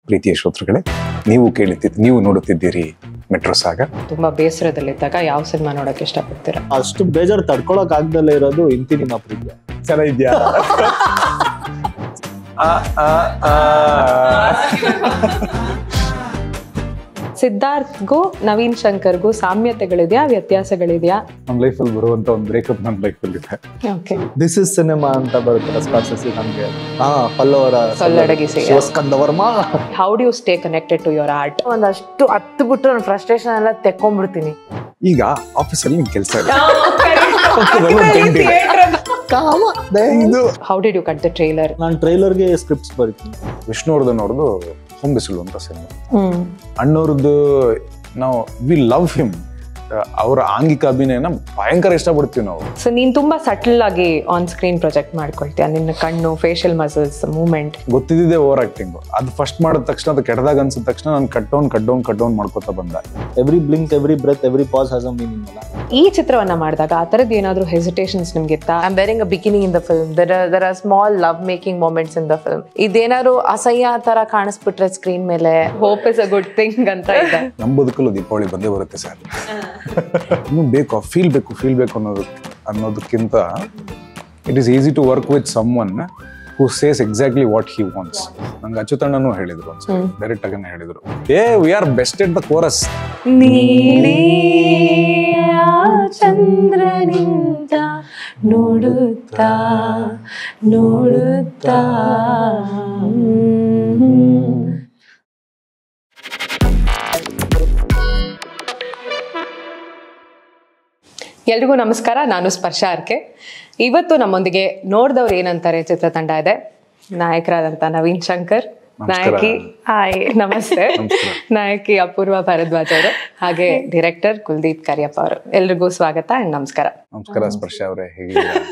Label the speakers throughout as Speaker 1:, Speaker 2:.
Speaker 1: ಪ್ರೀತಿಯ ಶ್ರೋತೃಗಳೇ, ನೀವು ನೋಡುತ್ತಿದ್ದೀರಿ ಮೆಟ್ರೋ ಸಾಗರ್.
Speaker 2: ತುಂಬಾ ಬೇಸರದಲ್ಲಿದ್ದಾಗ ಯಾವ ಸಿನಿಮಾ ನೋಡಕ್ಕೆ ಇಷ್ಟಪಡ್ತೀರಾ?
Speaker 3: ಅಷ್ಟು ಬೇಜಾರು ತಡ್ಕೊಳಕ್ ಆಗ್ದಲ್ಲೇ ಇರೋದು ಇಂತಿ ನಿಮ್ಮ ಪ್ರೀತಿ.
Speaker 1: ಚೆನ್ನಾ ಇದೆಯಾ?
Speaker 2: ಸಿದ್ಧಾರ್ಥ್ಗೂ ನವೀನ್ ಶಂಕರ್ಗೂ ಸಾಮ್ಯತೆಗಳಿದೆಯಾ, ವ್ಯತ್ಯಾಸಗಳಿದೆಯಾ?
Speaker 1: ನನ್ನ ಲೈಫಲ್ಲಿ ಬರುವಂತ ಒಂದು ಬ್ರೇಕಪ್ ನನ್ನ ಲೈಫಲ್ಲಿ ಇದೆ.
Speaker 2: ಓಕೆ,
Speaker 3: ದಿಸ್ ಇಸ್ ಸಿನಿಮಾ ಅಂತ ಬರುತ್ತೆ ಸ್ಕಾರ್ಸೆಸಿ ನಮ್ಗೆ. ಪಲ್ಲವರ
Speaker 2: ಸೊಲ್ಲಡಗಿಸಿ
Speaker 3: Skandavarma.
Speaker 2: How do you stay connected to your art?
Speaker 4: ಒಂದಷ್ಟು ಹತ್ತು ಬಿಟ್ಟು ನನ್ನ ಫ್ರಸ್ಟ್ರೇಷನ್ ಎಲ್ಲ ತೆಕ್ಕೊಂಡ್ಬಿಡ್ತೀನಿ.
Speaker 1: ಈಗ ಆಫೀಸಲ್ಲಿ ಕೆಲಸ ಇದೆ.
Speaker 2: How did you cut the trailer?
Speaker 3: ನಾನು ಟ್ರೈಲರ್ಗೆ ಸ್ಕ್ರಿಪ್ಟ್ಸ್ ಬರೀತೀನಿ.
Speaker 1: ವಿಷ್ಣುವರ್ಧನ್ ಅವ್ರದ್ದು ಹೊಂಬಿಸಿಲು ಅಂತ ಸಿನಿಮಾ. ಅಣ್ಣವ್ರದ್ದು ನಾವು ವಿ ಲವ್ ಹಿಮ್. ಅವರ ಆಂಗಿಕ ಅಭಿನಯನ ಭಯಂಕರ ಇಷ್ಟಪಡ್ತೀವಿ ನಾವು.
Speaker 2: ಸೊ ನೀನ್ ತುಂಬಾ ಸಟಲ್ ಆಗಿ ಆನ್ ಸ್ಕ್ರೀನ್ ಪ್ರೊಜೆಕ್ಟ್ ಮಾಡ್ಕೊಳ್ತೀಯ. ನಿನ್ನ ಕಣ್ಣು, ಫೇಶಿಯಲ್ ಮಸಲ್ಸ್, ಮೂವ್ಮೆಂಟ್
Speaker 1: ಗೊತ್ತಿದ್ದೆ ಓವರ್ ಆಕ್ಟಿಂಗ್. ಅದು ಫಸ್ಟ್ ಮಾಡಿದ ತಕ್ಷಣ, ಅದು ಕೆಟ್ಟದಾಗ ಅನ್ಸಿದ ತಕ್ಷಣ ನಾನು ಕಟ್ ಡೌನ್ ಮಾಡ್ಕೋತಾ ಬಂದ.
Speaker 3: Every blink, every breath, every pause has a meaning ಅಲ್ಲ.
Speaker 2: ಈ ಚಿತ್ರವನ್ನ ಮಾಡಿದಾಗ ಆ ತರದ್ ಏನಾದ್ರು ಹೆಸಿಟೇಷನ್ಸ್ ನಿಮ್ಗಿತ್ತಾ?
Speaker 4: I am wearing a bikini in the film. There are small love making moments in the film. ಇದೇನಾದ್ರು ಅಸಹ್ಯ ತರ ಕಾಣಿಸ್ಬಿಟ್ರೆ ಸ್ಕ್ರೀನ್ ಮೇಲೆ,
Speaker 2: hope is a good thing ಅಂತ ಇದೆ.
Speaker 1: ನಮ್ಮ ಬದುಕಲ್ಲೂ ದೀಪಾವಳಿ ಬಂದೇ ಬರುತ್ತೆ ಸರ್. ಇನ್ನೂ ಬೇಕು, ಫೀಲ್ ಬೇಕು ಅನ್ನೋದಕ್ಕಿಂತ it is easy to work with someone who says exactly what he wants. ನಂಗೆ ಅಚ್ಯುತಣ್ಣನೂ ಹೇಳಿದ್ರು ಒಂದ್ಸಲ, ಡೈರೆಕ್ಟ್ ಆಗನೇ ಹೇಳಿದ್ರು, we are best at the chorus.
Speaker 4: ಚಂದ್ರನಿಂದ ನೋಡುತ್ತಾ ನೋಡುತ್ತಾ.
Speaker 2: ಎಲ್ರಿಗೂ ನಮಸ್ಕಾರ, ನಾನು ಸ್ಪರ್ಶ ಆರ್ಕೆ. ಇವತ್ತು ನಮ್ಮೊಂದಿಗೆ ನೋಡ್ದವ್ರು ಏನಂತಾರೆ ಚಿತ್ರತಂಡ ಇದೆ. ನಾಯಕರಾದಂತ ನವೀನ್ ಶಂಕರ್, ನಾಯಕಿ ನಮಸ್ತೆ, ನಾಯಕಿ ಅಪೂರ್ವ ಭಾರದ್ವಾಜ್ ಅವರು, ಹಾಗೆ ಡೈರೆಕ್ಟರ್ ಕುಲ್ದೀಪ್ ಕರಿಯಪ್ಪ ಅವರು. ಎಲ್ರಿಗೂ ಸ್ವಾಗತ ಅಂಡ್ ನಮಸ್ಕಾರ.
Speaker 1: ನಮಸ್ಕಾರ ಸ್ಪರ್ಶ ಅವರೇ,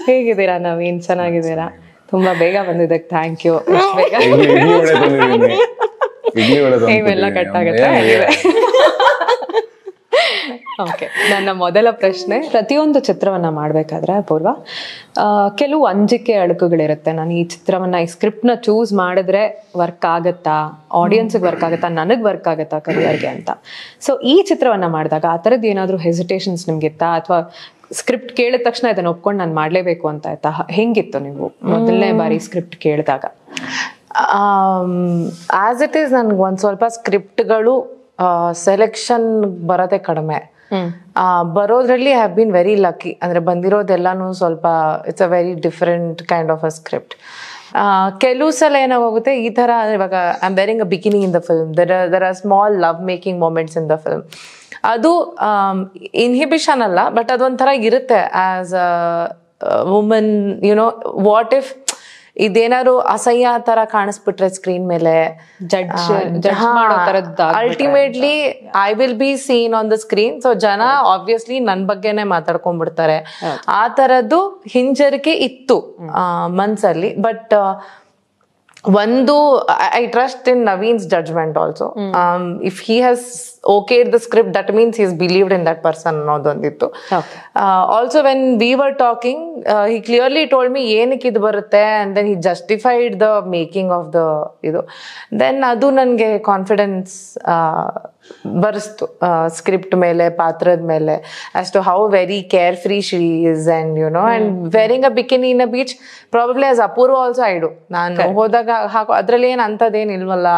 Speaker 2: ಹೇಗಿದ್ದೀರಾ ನವೀನ್? ಚೆನ್ನಾಗಿದ್ದೀರಾ? ತುಂಬಾ ಬೇಗ ಬಂದಿದ್ದಕ್ಕೆ ಥ್ಯಾಂಕ್ ಯು. ಇವೆಲ್ಲ ಕಟ್ಟಾಗತ್ತೆ. ಓಕೆ, ನನ್ನ ಮೊದಲ ಪ್ರಶ್ನೆ, ಪ್ರತಿಯೊಂದು ಚಿತ್ರವನ್ನ ಮಾಡ್ಬೇಕಾದ್ರೆ ಅಪೂರ್ವ ಕೆಲವು ಅಂಜಿಕೆ ಅಳುಕುಗಳಿರುತ್ತೆ. ನಾನು ಈ ಚಿತ್ರವನ್ನ, ಈ ಸ್ಕ್ರಿಪ್ಟ್ನ ಚೂಸ್ ಮಾಡಿದ್ರೆ ವರ್ಕ್ ಆಗತ್ತಾ, ಆಡಿಯನ್ಸ್ಗೆ ವರ್ಕ್ ಆಗತ್ತಾ, ನನಗೆ ವರ್ಕ್ ಆಗತ್ತಾ ಕರಿಯರ್ಗೆ ಅಂತ. ಸೊ ಈ ಚಿತ್ರವನ್ನ ಮಾಡಿದಾಗ ಆ ಥರದ್ದು ಏನಾದರೂ ಹೆಸಿಟೇಷನ್ಸ್ ನಿಮ್ಗಿತ್ತಾ, ಅಥವಾ ಸ್ಕ್ರಿಪ್ಟ್ ಕೇಳಿದ ತಕ್ಷಣ ಇದನ್ನ ಒಪ್ಕೊಂಡು ನಾನು ಮಾಡ್ಲೇಬೇಕು ಅಂತ ಆಯ್ತಾ? ಹೆಂಗಿತ್ತು ನೀವು ಮೊದಲನೇ ಬಾರಿ ಸ್ಕ್ರಿಪ್ಟ್ ಕೇಳಿದಾಗ?
Speaker 4: ಆಸ್ ಇಟ್ ಈಸ್ ನನ್ಗೆ ಒಂದ್ ಸ್ವಲ್ಪ ಸ್ಕ್ರಿಪ್ಟ್ಗಳು ಸೆಲೆಕ್ಷನ್ ಬರೋದೇ ಕಡಿಮೆ. ಬರೋದ್ರಲ್ಲಿ ಹ್ಯಾವ್ ಬೀನ್ ವೆರಿ ಲಕ್ಕಿ. ಅಂದ್ರೆ ಬಂದಿರೋದೆಲ್ಲಾನು ಸ್ವಲ್ಪ it's a very different kind of a script. ಕೆಲವು ಸಲ ಏನಾಗೋಗುತ್ತೆ ಈ ತರ, ಇವಾಗ I am wearing a bikini in the film, there are small love making moments in the film. ಅದು ಇನ್ಹಿಬಿಷನ್ ಅಲ್ಲ, ಬಟ್ ಅದೊಂಥರ ಇರುತ್ತೆ as a woman. You know, what if ಇದೇನಾದ್ರು ಅಸಹ್ಯ ತರ ಕಾಣಿಸ್ಬಿಟ್ರೆ ಸ್ಕ್ರೀನ್ ಮೇಲೆ, ultimately I will be seen on the screen. So ಜನ ಆಬ್ವಿಯಸ್ಲಿ ನನ್ ಬಗ್ಗೆನೆ ಮಾತಾಡ್ಕೊಂಡ್ಬಿಡ್ತಾರೆ. ಆ ತರದ್ದು ಹಿಂಜರಿಕೆ ಇತ್ತು ಮನ್ಸಲ್ಲಿ. ಬಟ್ ಒಂದು, I trust in Naveen's judgment also. If he has okayed the script, that means he's believed in that person ಅನ್ನೋದೊಂದಿತ್ತು. Also when we were talking, he clearly told me ಏನಕ್ಕೆ ಇದು ಬರುತ್ತೆ, and then he justified the making of the ಇದು. then ಅದು ನನಗೆ confidence ಬರಿಸ್ತು script ಮೇಲೆ, ಪಾತ್ರದ ಮೇಲೆ, as to how very carefree she is, and you know, and wearing a bikini in a beach, probably as Apurva also I do. ನಾನು ಹೋದಾಗ ಹಾಕೋ ಅದ್ರಲ್ಲಿ ಏನು ಅಂಥದ್ದೇನು ಇಲ್ವಲ್ಲ,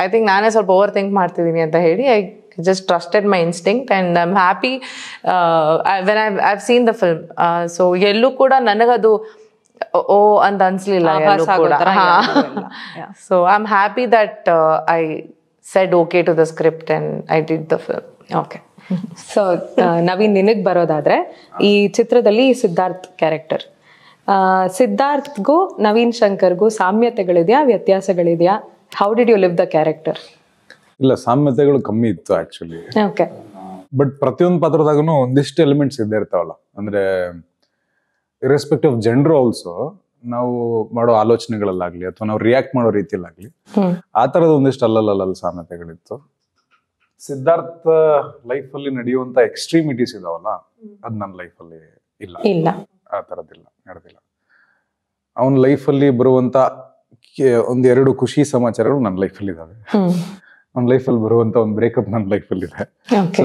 Speaker 4: ಐ ಥಿಂಕ್ ನಾನೇ ಸ್ವಲ್ಪ ಓವರ್ ಥಿಂಕ್ ಮಾಡ್ತಿದ್ದೀನಿ ಅಂತ ಹೇಳಿ I just trusted my instinct and I am happy when I've seen the film. So ಎಲ್ಲೂ ಕೂಡ ನನಗದು ಓ ಅಂತ ಅನ್ಸ್ಲಿಲ್ಲ ಎಲ್ಲೂ ಕೂಡ. So I am happy that I said okay to the script and I did the film.
Speaker 2: Okay, so Naveen, ನಿನಗೆ ಬರೋದಾದ್ರೆ ಈ ಚಿತ್ರದಲ್ಲಿ ಸಿದ್ಧಾರ್ಥ್ ಕ್ಯಾರೆಕ್ಟರ್, ಸಿದ್ಧಾರ್ಥ್ಗೂ ನವೀನ್ ಶಂಕರ್ಗೂ ಸಾಮ್ಯತೆಗಳಿದೆಯಾ, ವ್ಯತ್ಯಾಸಗಳಿದೆಯಾ? How did you live the character?
Speaker 1: ಇಲ್ಲ, ಸಾಮ್ಯತೆಗಳು ಕಮ್ಮಿ ಇತ್ತು ಆಕ್ಚುಲಿ.
Speaker 2: ಓಕೆ,
Speaker 1: ಬಟ್ ಪ್ರತಿಯೊಂದು ಪಾತ್ರದಾಗೂ ಒಂದಿಷ್ಟು ಎಲಿಮೆಂಟ್ಸ್ ಇದ್ದೇ ಇರ್ತಾವಲ್ಲ. ಅಂದ್ರೆ ಇರೆಸ್ಪೆಕ್ಟಿವ್ ಆಫ್ ಜೆಂಡರ್ ಆಲ್ಸೋ, ನಾವು ಮಾಡೋ ಆಲೋಚನೆಗಳಲ್ಲಾಗ್ಲಿ ಅಥವಾ ನಾವು ರಿಯಾಕ್ಟ್ ಮಾಡೋ ರೀತಿಯಲ್ಲಾಗ್ಲಿ ಆ ತರದ ಒಂದಿಷ್ಟು ಅಲ್ಲಲ್ಲ ಸಾಮ್ಯತೆಗಳಿತ್ತು. ಸಿದ್ಧಾರ್ಥ ಲೈಫಲ್ಲಿ ನಡೆಯುವಂತ ಎಕ್ಸ್ಟ್ರೀಮಿಟೀಸ್ ಇದಾವಲ್ಲ, ಅದ್ ನನ್ನ ಲೈಫಲ್ಲಿ ಇಲ್ಲ, ಆ ತರದಿಲ್ಲ, ನಡೆದಿಲ್ಲ. ಅವನ ಲೈಫಲ್ಲಿ ಬರುವಂತ ಒಂದೆರಡು ಖುಷಿ ಸಮಾಚಾರಗಳು ನನ್ನ ಲೈಫಲ್ಲಿ ಇದಾವೆ. ನನ್ನ ಲೈಫಲ್ಲಿ ಬರುವಂತ ಒಂದು ಬ್ರೇಕಪ್ ನನ್ನ ಲೈಫಲ್ಲಿ ಇದೆ,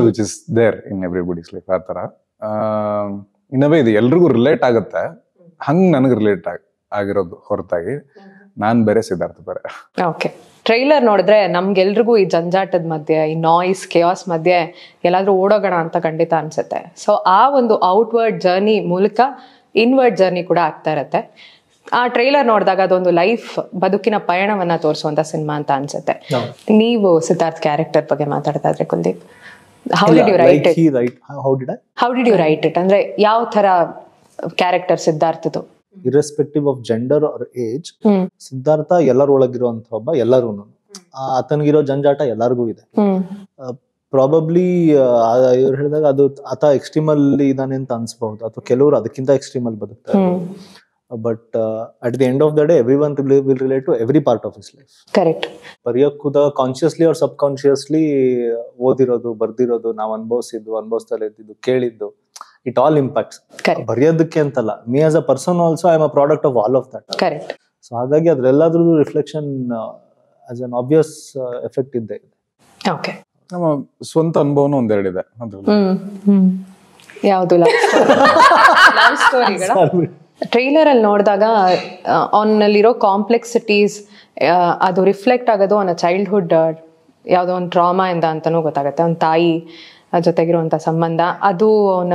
Speaker 1: which is there in everybody's life. ಆ ಥರ ಇನ್ನವೇ ಇದು ಎಲ್ರಿಗೂ ರಿಲೇಟ್ ಆಗುತ್ತೆ, ಹಂಗೆ ನನಗೆ ರಿಲೇಟ್ ಆಗಿರೋದು ಹೊರತಾಗಿ ನಾನು ಬೇರೆ, ಸಿದ್ಧಾರ್ಥ ಬೇರೆ.
Speaker 2: ಓಕೆ, ಟ್ರೈಲರ್ ನೋಡಿದ್ರೆ ನಮ್ಗೆಲ್ರಿಗೂ ಈ ಜಂಜಾಟದ ಮಧ್ಯೆ, ಈ ನಾಯ್ಸ್ ಕೇಯಾಸ್ ಮಧ್ಯೆ ಎಲ್ಲಾದ್ರೂ ಓಡೋಗೋಣ ಅಂತ ಖಂಡಿತ ಅನ್ಸುತ್ತೆ. ಸೊ ಆ ಒಂದು ಔಟ್ವರ್ಡ್ ಜರ್ನಿ ಮೂಲಕ ಇನ್ವರ್ಡ್ ಜರ್ನಿ ಕೂಡ ಆಗ್ತಾ ಇರತ್ತೆ. ಆ ಟ್ರೈಲರ್ ನೋಡಿದಾಗ ಅದೊಂದು ಲೈಫ್, ಬದುಕಿನ ಪಯಣವನ್ನ ತೋರಿಸುವಂತ ಸಿನಿಮಾ ಅಂತ ಅನ್ಸುತ್ತೆ. ನೀವು ಸಿದ್ಧಾರ್ಥ್ ಕ್ಯಾರೆಕ್ಟರ್ ಬಗ್ಗೆ ಮಾತಾಡ್ತಾ ಇದ್ರೆ Kuldeep, how did you write it? How did you write it ಅಂದ್ರೆ ಯಾವ ತರ ಕ್ಯಾರೆಕ್ಟರ್ ಸಿದ್ಧಾರ್ಥದು?
Speaker 3: Irrespective of gender or age, Siddhartha ಎಲ್ಲರೊಳಗಿರುವಂತ ಒಬ್ಬ, ಎಲ್ಲರೂ ಆತನಿಗಿರೋ ಜಂಜಾಟ ಎಲ್ಲರಿಗೂ ಇದೆ. ಪ್ರಾಬಬ್ಲಿ ಇವ್ರು ಹೇಳಿದಾಗ ಅದು ಆತ ಎಕ್ಸ್ಟ್ರೀಮ್ ಅಲ್ಲಿ ಇದಾನೆ ಅಂತ ಅನ್ಸ್ಬಹುದು, ಅಥವಾ ಕೆಲವರು ಅದಕ್ಕಿಂತ ಎಕ್ಸ್ಟ್ರೀಮ್ ಅಲ್ಲಿ ಬದುಕ್ತಾರೆ. But at the end of the day everyone will relate to every part of his life.
Speaker 2: Correct.
Speaker 3: ಬರೆಯೋಕ್ಕೂದ ಕಾನ್ಶಿಯಸ್ಲಿ ಅವ್ರ ಸಬ್ ಕಾನ್ಶಿಯಸ್ಲಿ ಓದಿರೋದು, ಬರ್ದಿರೋದು, ನಾವು ಅನುಭವಿಸ್ತಾ ಇದ್ದಿದ್ದು, ಕೇಳಿದ್ದು, ಇಟ್ ಆಲ್ ಇಂಪ್ಯಾಕ್ಟ್ಸ್. ಬರೆಯೋದಕ್ಕೆ ಅಂತಲ್ಲ, me as a person also I am a product of all of that.
Speaker 2: Correct.
Speaker 3: So ಹಾಗಾಗಿ ಅದ್ರೆಲ್ಲದ್ರದ್ದು reflection as an obvious effect ಇದ್ದೇ ಇದೆ.
Speaker 2: ಓಕೆ,
Speaker 1: ನಮ್ಮ ಸ್ವಂತ ಅನುಭವನೂ ಒಂದೆರಡಿದೆ.
Speaker 2: ಯಾವುದು ಲವ್ ಸ್ಟೋರಿಗಳ ಟ್ರೈಲರ್ ಅಲ್ಲಿ ನೋಡಿದಾಗ ಅವನಲ್ಲಿರೋ ಕಾಂಪ್ಲೆಕ್ಸಿಟೀಸ್ ಅದು ರಿಫ್ಲೆಕ್ಟ್ ಆಗೋದು ಅವನ ಚೈಲ್ಡ್ಹುಡ್ ಯಾವುದೋ ಒಂದು ಟ್ರಾಮಾ ಇಂದ ಅಂತಾನೂ ಗೊತ್ತಾಗುತ್ತೆ. ಅವನ ತಾಯಿ ಜೊತೆಗಿರುವಂಥ ಸಂಬಂಧ ಅದು ಅವನ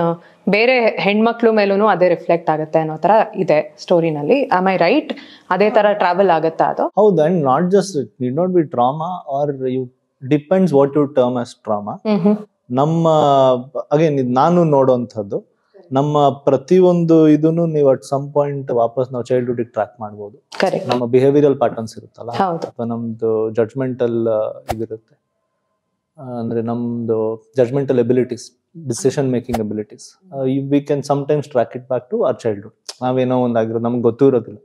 Speaker 2: ಬೇರೆ ಹೆಣ್ಮಕ್ಳು ಮೇಲೂ ಅದೇ ರಿಫ್ಲೆಕ್ಟ್ ಆಗುತ್ತೆ ಅನ್ನೋ ತರ ಇದೆ ಸ್ಟೋರಿನಲ್ಲಿ. Am I right? ಅದೇ ತರ ಟ್ರಾವೆಲ್ ಆಗುತ್ತಾ ಅದು?
Speaker 3: ಹೌದು, and not just it need not be trauma or you depends what you term as trauma. ನಮ್ಮ ಅಗೇನ್ ನಾನು ನೋಡುವಂಥದ್ದು, ನಮ್ಮ ಪ್ರತಿಯೊಂದು ಇದನ್ನು ನೀವು ಅಟ್ ಸಮ್ ಪಾಯಿಂಟ್ ವಾಪಸ್ ನಾವು ಚೈಲ್ಡ್ಹುಡ್ ಟ್ರ್ಯಾಕ್ ಮಾಡ್ಬೋದು. ನಮ್ಮ ಬಿಹೇವಿಯರಲ್ ಪ್ಯಾಟರ್ನ್ಸ್ ಇರುತ್ತಲ್ಲ, ಅಥವಾ ನಮ್ದು ಜಡ್ಜ್ಮೆಂಟಲ್ ಇದಿರುತ್ತೆ, ಅಂದ್ರೆ ನಮ್ದು judgemental abilities, decision making abilities, we can sometimes track it back to our childhood. ನಾವೇನೋ ಒಂದಾಗಿರೋದು ನಮ್ಗೆ ಗೊತ್ತೂ ಇರೋದಿಲ್ಲ,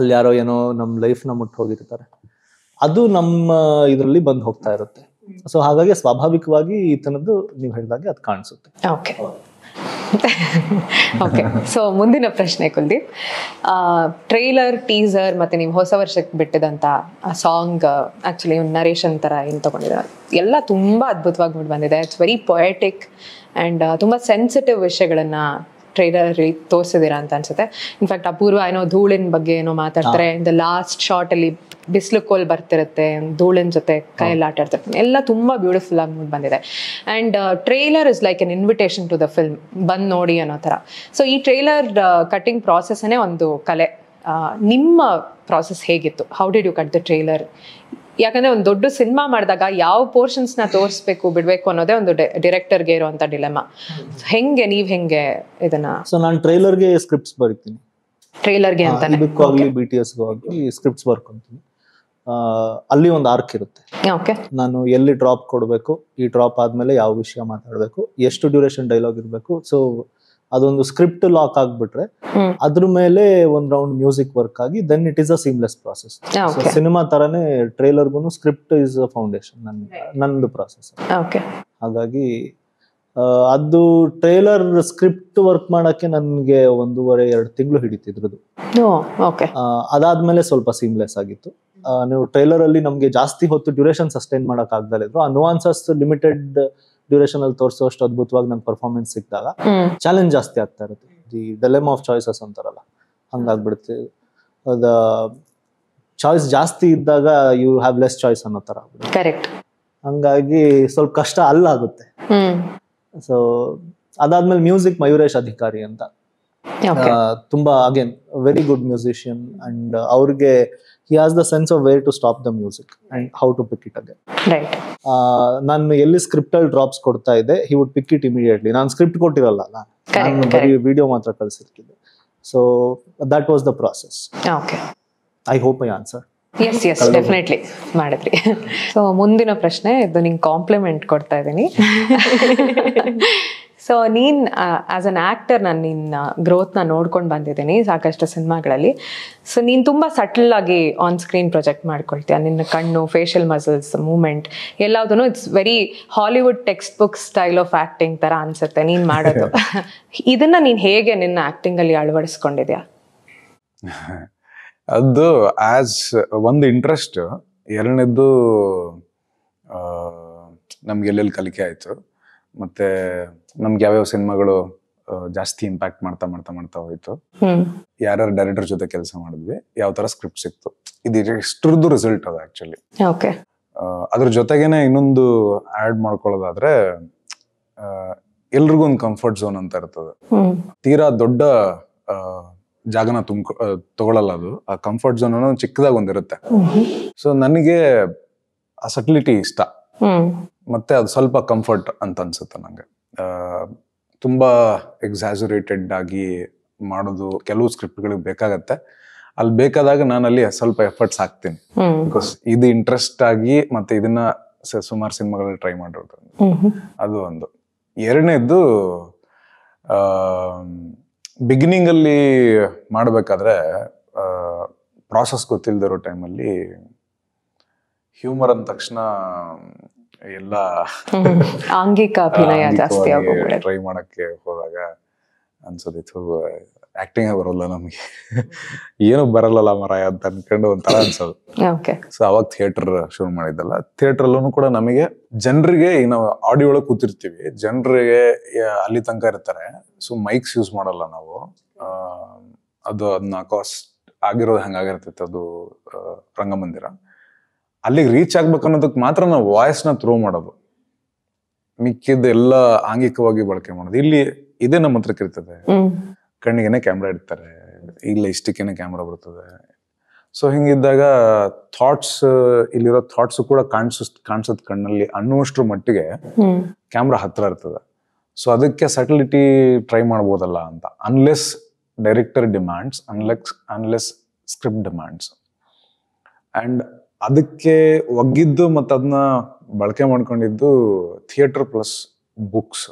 Speaker 3: ಅಲ್ಲಿ ಯಾರೋ ಏನೋ ನಮ್ಮ ಲೈಫ್ನ ಮುಟ್ಟು ಹೋಗಿರ್ತಾರೆ, ಅದು ನಮ್ಮ ಇದರಲ್ಲಿ ಬಂದು ಹೋಗ್ತಾ ಇರುತ್ತೆ. ಸೊ ಹಾಗಾಗಿ ಸ್ವಾಭಾವಿಕವಾಗಿ ಈತನದ್ದು ನೀವು ಹೇಳಿದಾಗೆ ಅದು ಕಾಣಿಸುತ್ತೆ.
Speaker 2: Okay okay. ಸೊ ಮುಂದಿನ ಪ್ರಶ್ನೆ ಕುಲ್ದೀಪ್, ಟ್ರೈಲರ್, ಟೀಸರ್ ಮತ್ತೆ ನೀವು ಹೊಸ ವರ್ಷಕ್ಕೆ ಬಿಟ್ಟಿದಂತ ಸಾಂಗ್, ಆಕ್ಚುಲಿ ಒಂದು ನರೇಷನ್ ತರ ಏನು ತಗೊಂಡಿದ್ದಾರೆ, ಎಲ್ಲ ತುಂಬಾ ಅದ್ಭುತವಾಗಿ ಮೂಡಿ ಬಂದಿದೆ. ಇಟ್ಸ್ ವೆರಿ ಪೊಯೆಟಿಕ್ ಅಂಡ್ ತುಂಬಾ ಸೆನ್ಸಿಟಿವ್ ವಿಷಯಗಳನ್ನ ಟ್ರೈಲರ್ ತೋರಿಸಿದೀರಾ ಅಂತ ಅನ್ಸುತ್ತೆ. ಇನ್ಫ್ಯಾಕ್ಟ್ ಅಪೂರ್ವ ಏನೋ ಧೂಳಿನ ಬಗ್ಗೆ ಏನೋ ಮಾತಾಡ್ತಾರೆ, ದ ಲಾಸ್ಟ್ ಶಾರ್ಟ್ ಅಲ್ಲಿ ಬಿಸಿಲು ಕೋಲ್ ಬರ್ತಿರುತ್ತೆ, ಧೂಳಿನ ಜೊತೆ ಕೈಯಲ್ಲಿ ಆಟ ಆಡ್ತಿರ್ತಾರೆ, ಎಲ್ಲ ತುಂಬಾ ಬ್ಯೂಟಿಫುಲ್ ಆಗಿ ಮೂಡಿ ಬಂದಿದೆ. And trailer is like an invitation to the film, ಬಂದ್ ನೋಡಿ ಅನ್ನೋ ತರ. ಸೊ ಈ ಟ್ರೈಲರ್ ಕಟಿಂಗ್ ಪ್ರಾಸೆಸ್ನೇ ಒಂದು ಕಲೆ. ನಿಮ್ಮ ಪ್ರಾಸೆಸ್ ಹೇಗಿತ್ತು? How did you cut the trailer? ಯಾಕಂದ್ರೆ ಒಂದು ದೊಡ್ಡ ಸಿನಿಮಾ ಮಾಡಿದಾಗ ಯಾವ ಪೋರ್ಷನ್ಸ್ ನ ತೋರಿಸ್ಬೇಕು ಬಿಡ್ಬೇಕು ಅನ್ನೋದೇ ಒಂದು ಡೈರೆಕ್ಟರ್ಗೆ ಇರುವಂತ ಡಿಲೆಮಾ. ನೀವ್ ಹೆಂಗೆ ಇದನ್ನ?
Speaker 3: ಸೊ ನಾನು ಟ್ರೈಲರ್ಗೆ ಸ್ಕ್ರಿಪ್ಟ್ಸ್ ಬರೀತೀನಿ,
Speaker 2: ಟ್ರೈಲರ್ಗೆ ಅಂತಾನೆ
Speaker 3: ಇದಕ್ಕಾಗ್ಲಿ BTS ಆಗಲಿ ಸ್ಕ್ರಿಪ್ಟ್ಸ್ ಬರ್ಕೊಂತೀನಿ. ಅಲ್ಲಿ ಒಂದು ಆರ್ಕ್ ಇರುತ್ತೆ, ನಾನು ಎಲ್ಲಿ ಡ್ರಾಪ್ ಕೊಡಬೇಕು, ಈ ಡ್ರಾಪ್ ಆದ್ಮೇಲೆ ಯಾವ ವಿಷಯ ಮಾತಾಡ್ಬೇಕು, ಎಷ್ಟು ಡ್ಯೂರೇಷನ್ ಡೈಲಾಗ್ ಇರಬೇಕು. ಸೊ ಅದೊಂದು ಸ್ಕ್ರಿಪ್ಟ್ ಲಾಕ್ ಆಗ್ಬಿಟ್ರೆ ಅದ್ರ ಮೇಲೆ ಒಂದ್ ರೌಂಡ್ ಮ್ಯೂಸಿಕ್ ವರ್ಕ್ ಆಗಿ then it is a seamless process. Cinema ತರಾನೇ ಟ್ರೈಲರ್ಗು ಸ್ಕ್ರಿಪ್ಟ್ ಇಸ್ ಅ ಫೌಂಡೇಶನ್ ನಂದು ಪ್ರಾಸೆಸ್. ಹಾಗಾಗಿ ಅದು ಟ್ರೈಲರ್ ಸ್ಕ್ರಿಪ್ಟ್ ವರ್ಕ್ ಮಾಡಕ್ಕೆ ನನ್ಗೆ 1.5-2 ತಿಂಗಳು ಹಿಡಿತಿದ್ರದು. ಅದಾದ್ಮೇಲೆ ಸ್ವಲ್ಪ ಸೀಮ್ಲೆಸ್ ಆಗಿತ್ತು. ನೀವು ಟ್ರೈಲರ್ ಅಲ್ಲಿ ನಮ್ಗೆ ಜಾಸ್ತಿ ಹೊತ್ತು ಡ್ಯೂರೇಷನ್ ಸಸ್ಟೈನ್ ಮಾಡಕ್ ಆಗ್ದಲ್ಲ ಇದ್ರು, ಆ ನುವಾನ್ಸಸ್ ಲಿಮಿಟೆಡ್ ಡ್ಯೂರೇಷನ್ ಅಲ್ಲಿ ತೋರಿಸೋಷ್ಟು ಅದ್ಭುತವಾಗಿ ನಂಗೆ ಪರ್ಫಾರ್ಮೆನ್ಸ್ ಸಿಕ್ಕಿದಾಗ ಚಾಲೆಂಜ್ ಜಾಸ್ತಿ ಆಗ್ತಾ ಇರುತ್ತೆ. ದಿ ಡಿಲೆಮಾ ಆಫ್ ಚಾಯ್ಸಸ್ ಅಂತಾರಲ್ಲ, ಹಂಗಾಗ್ಬಿಡುತ್ತೆ. ಅದ ಚಾಯ್ಸ್ ಜಾಸ್ತಿ ಇದ್ದಾಗ ಯು ಹ್ಯಾವ್ ಲೆಸ್ ಚಾಯ್ಸ್ ಅನ್ನೋ ತರ.
Speaker 2: ಕರೆಕ್ಟ್.
Speaker 3: ಹಂಗಾಗಿ ಸ್ವಲ್ಪ ಕಷ್ಟ ಅಲ್ಲಾಗುತ್ತೆ. ಸೊ ಅದಾದ್ಮೇಲೆ ಮ್ಯೂಸಿಕ್ ಮಯೂರೇಶ್ ಅಧಿಕಾರಿ ಅಂತ, ತುಂಬಾ again very good musician, and ಅವ್ರಿಗೆ he has the sense of where to stop the music and how to pick it again.
Speaker 2: Right.
Speaker 3: ನಾನು ಎಲ್ಲಿ ಸ್ಕ್ರಿಪ್ಟ್ ಅಲ್ಲಿ ಡ್ರಾಪ್ಸ್ ಕೊಡ್ತಾ ಇದ್ದೆ, he would pick it immediately. ನಾನು ಸ್ಕ್ರಿಪ್ಟ್ ಕೊಟ್ಟಿರಲ್ಲ, ನಾನು ಬರೀ ವಿಡಿಯೋ ಮಾತ್ರ ಕಳಿಸಿರ್ತಿದ್ದೆ. So that was the process.
Speaker 2: Okay.
Speaker 3: I hope I answered.
Speaker 2: Yes, definitely ಮಾಡಿದ್ರಿ. ಸೊ ಮುಂದಿನ ಪ್ರಶ್ನೆ, ಇದು ನಿಂಗೆ ಕಾಂಪ್ಲಿಮೆಂಟ್ ಕೊಡ್ತಾ ಇದ್ದೀನಿ. ಸೊ ನೀನ್ ಆಸ್ ಅನ್ ಆಕ್ಟರ್ ನಾನು ನಿನ್ನ ಗ್ರೋತ್ನ ನೋಡ್ಕೊಂಡು ಬಂದಿದ್ದೀನಿ ಸಾಕಷ್ಟು ಸಿನಿಮಾಗಳಲ್ಲಿ. ಸೊ ನೀನು ತುಂಬ ಸಟಲ್ ಆಗಿ ಆನ್ ಸ್ಕ್ರೀನ್ ಪ್ರೊಜೆಕ್ಟ್ ಮಾಡ್ಕೊಳ್ತೀಯ. ನಿನ್ನ ಕಣ್ಣು, ಫೇಶಿಯಲ್ ಮಸಲ್ಸ್, ಮೂವ್ಮೆಂಟ್ ಎಲ್ಲದೂ it's very Hollywood text book style of acting ತರ ಅನ್ಸುತ್ತೆ ನೀನ್ ಮಾಡೋದು. ಇದನ್ನ ನೀನ್ ಹೇಗೆ ನಿನ್ನ ಆಕ್ಟಿಂಗ್ ಅಲ್ಲಿ ಅಳವಡಿಸ್ಕೊಂಡಿದ್ಯಾ?
Speaker 1: ಅದು ಆಸ್ ಒಂದು ಇಂಟ್ರೆಸ್ಟ್, ಎರಡನೇದ್ದು ನಮ್ಗೆ ಎಲ್ಲೆಲ್ಲಿ ಕಲಿಕೆ ಆಯ್ತು, ಮತ್ತೆ ನಮ್ಗೆ ಯಾವ್ಯಾವ ಸಿನಿಮಾಗಳು ಜಾಸ್ತಿ ಇಂಪ್ಯಾಕ್ಟ್ ಮಾಡ್ತಾ ಮಾಡ್ತಾ ಮಾಡ್ತಾ ಹೋಯ್ತು, ಯಾರ್ಯಾರು ಡೈರೆಕ್ಟರ್ ಜೊತೆ ಕೆಲಸ ಮಾಡಿದ್ವಿ, ಯಾವ ತರ ಸ್ಕ್ರಿಪ್ಟ್ ಸಿಕ್ತು, ಇದು ಎಷ್ಟರದ್ದು ರಿಸಲ್ಟ್ ಅದು ಆಕ್ಚುಲಿ. ಅದ್ರ ಜೊತೆಗೇನೆ ಇನ್ನೊಂದು ಆಡ್ ಮಾಡ್ಕೊಳ್ಳೋದಾದ್ರೆ ಎಲ್ರಿಗೂ ಒಂದು ಕಂಫರ್ಟ್ ಝೋನ್ ಅಂತ ಇರ್ತದೆ. ತೀರಾ ದೊಡ್ಡ ಜಾಗನ ತಗೊಳಲ್ಲ ಅದು. ಆ ಕಂಫರ್ಟ್ ಝೋನ್ ಅನ್ನೋ ಚಿಕ್ಕದಾಗ ಒಂದಿರುತ್ತೆ. ಸೊ ನನಗೆ ಆ ಸಟಿಲಿಟಿ ಇಷ್ಟ, ಮತ್ತೆ ಅದು ಸ್ವಲ್ಪ ಕಂಫರ್ಟ್ ಅಂತ ಅನ್ಸುತ್ತೆ ನಂಗೆ. ತುಂಬಾ ಎಕ್ಸಾಜುರೇಟೆಡ್ ಆಗಿ ಮಾಡೋದು ಕೆಲವು ಸ್ಕ್ರಿಪ್ಟ್ಗಳಿಗೆ ಬೇಕಾಗತ್ತೆ. ಅಲ್ಲಿ ಬೇಕಾದಾಗ ನಾನು ಅಲ್ಲಿ ಸ್ವಲ್ಪ ಎಫರ್ಟ್ಸ್ ಹಾಕ್ತೀನಿ, ಬಿಕಾಸ್ ಇದು ಇಂಟ್ರೆಸ್ಟ್ ಆಗಿ ಮತ್ತೆ ಇದನ್ನ ಸುಮಾರು ಸಿನಿಮಾಗಳಲ್ಲಿ ಟ್ರೈ ಮಾಡಿರೋದು. ಅದು ಒಂದು. ಎರಡನೇದ್ದು ಬಿಗಿನಿಂಗ್ ಅಲ್ಲಿ ಮಾಡ್ಬೇಕಾದ್ರೆ ಪ್ರಾಸೆಸ್ ಗೊತ್ತಿಲ್ದಿರೋ ಟೈಮಲ್ಲಿ ಹ್ಯೂಮರ್ ಅಂದ ತಕ್ಷಣ ಎಲ್ಲ
Speaker 2: ಆಂಗಿಕ ಅಭಿನಯ ಜಾಸ್ತಿ
Speaker 1: ಟ್ರೈ ಮಾಡಕ್ಕೆ ಹೋದಾಗ ಅನ್ಸೋದಿತ್ತು ಆಕ್ಟಿಂಗ್ ಬರೋಲ್ಲ ನಮ್ಗೆ, ಏನು ಬರಲ್ಲ ಮರಾಯ ಅಂತ ಅನ್ಕೊಂಡು ಒಂಥರ ಅನ್ಸೋದು. ಸೊ ಅವಾಗ ಥಿಯೇಟರ್ ಶುರು ಮಾಡಿದ್ದಲ್ಲ. ಥಿಯೇಟರ್ ಅಲ್ಲೂ ಕೂಡ ನಮಗೆ ಜನರಿಗೆ, ನಾವು ಆಡಿಯೋ ಒಳಗೆ ಕೂತಿರ್ತೀವಿ, ಜನರಿಗೆ ಅಲ್ಲಿ ತನಕ ಇರ್ತಾರೆ. ಸೊ ಮೈಕ್ಸ್ ಯೂಸ್ ಮಾಡಲ್ಲ ನಾವು. ಅದನ್ನ ಕಾಸ್ಟ್ ಆಗಿರೋದು ಹಂಗಾಗಿರ್ತೈತೆ ಅದು ರಂಗಮಂದಿರ. ಅಲ್ಲಿಗೆ ರೀಚ್ ಆಗ್ಬೇಕು ಅನ್ನೋದಕ್ಕೆ ಮಾತ್ರ ನಾವು ವಾಯ್ಸ್ನ ಥ್ರೋ ಮಾಡೋದು, ಮಿಕ್ಕಿದ್ದು ಎಲ್ಲ ಆಂಗಿಕವಾಗಿ ಬಳಕೆ ಮಾಡೋದು. ಇಲ್ಲಿ ಇದೇ ನಮ್ಮ ಹತ್ರ ಇರ್ತದೆ, ಕಣ್ಣಿಗೆನೆ ಕ್ಯಾಮ್ರಾ ಇಡ್ತಾರೆ, ಇಲ್ಲ ಇಷ್ಟಕ್ಕೇನೆ ಕ್ಯಾಮ್ರಾ ಬರ್ತದೆ. ಸೊ ಹಿಂಗಿದ್ದಾಗ ಥಾಟ್ಸ್, ಇಲ್ಲಿರೋ ಥಾಟ್ಸ್ ಕೂಡ ಕಾಣಿಸುತ್ತೆ ಕಣ್ಣಲ್ಲಿ ಅನ್ನುವಷ್ಟ್ರ ಮಟ್ಟಿಗೆ ಕ್ಯಾಮ್ರಾ ಹತ್ರ ಇರ್ತದೆ. ಸೊ ಅದಕ್ಕೆ ಸಟಲಿಟಿ ಟ್ರೈ ಮಾಡ್ಬೋದಲ್ಲ ಅಂತ, unless director demands, unless script demands. And ಅದಕ್ಕೆ ಒಗ್ಗಿದ್ದು ಮತ್ತೆ ಅದನ್ನ ಬಳಕೆ ಮಾಡ್ಕೊಂಡಿದ್ದು theatre plus books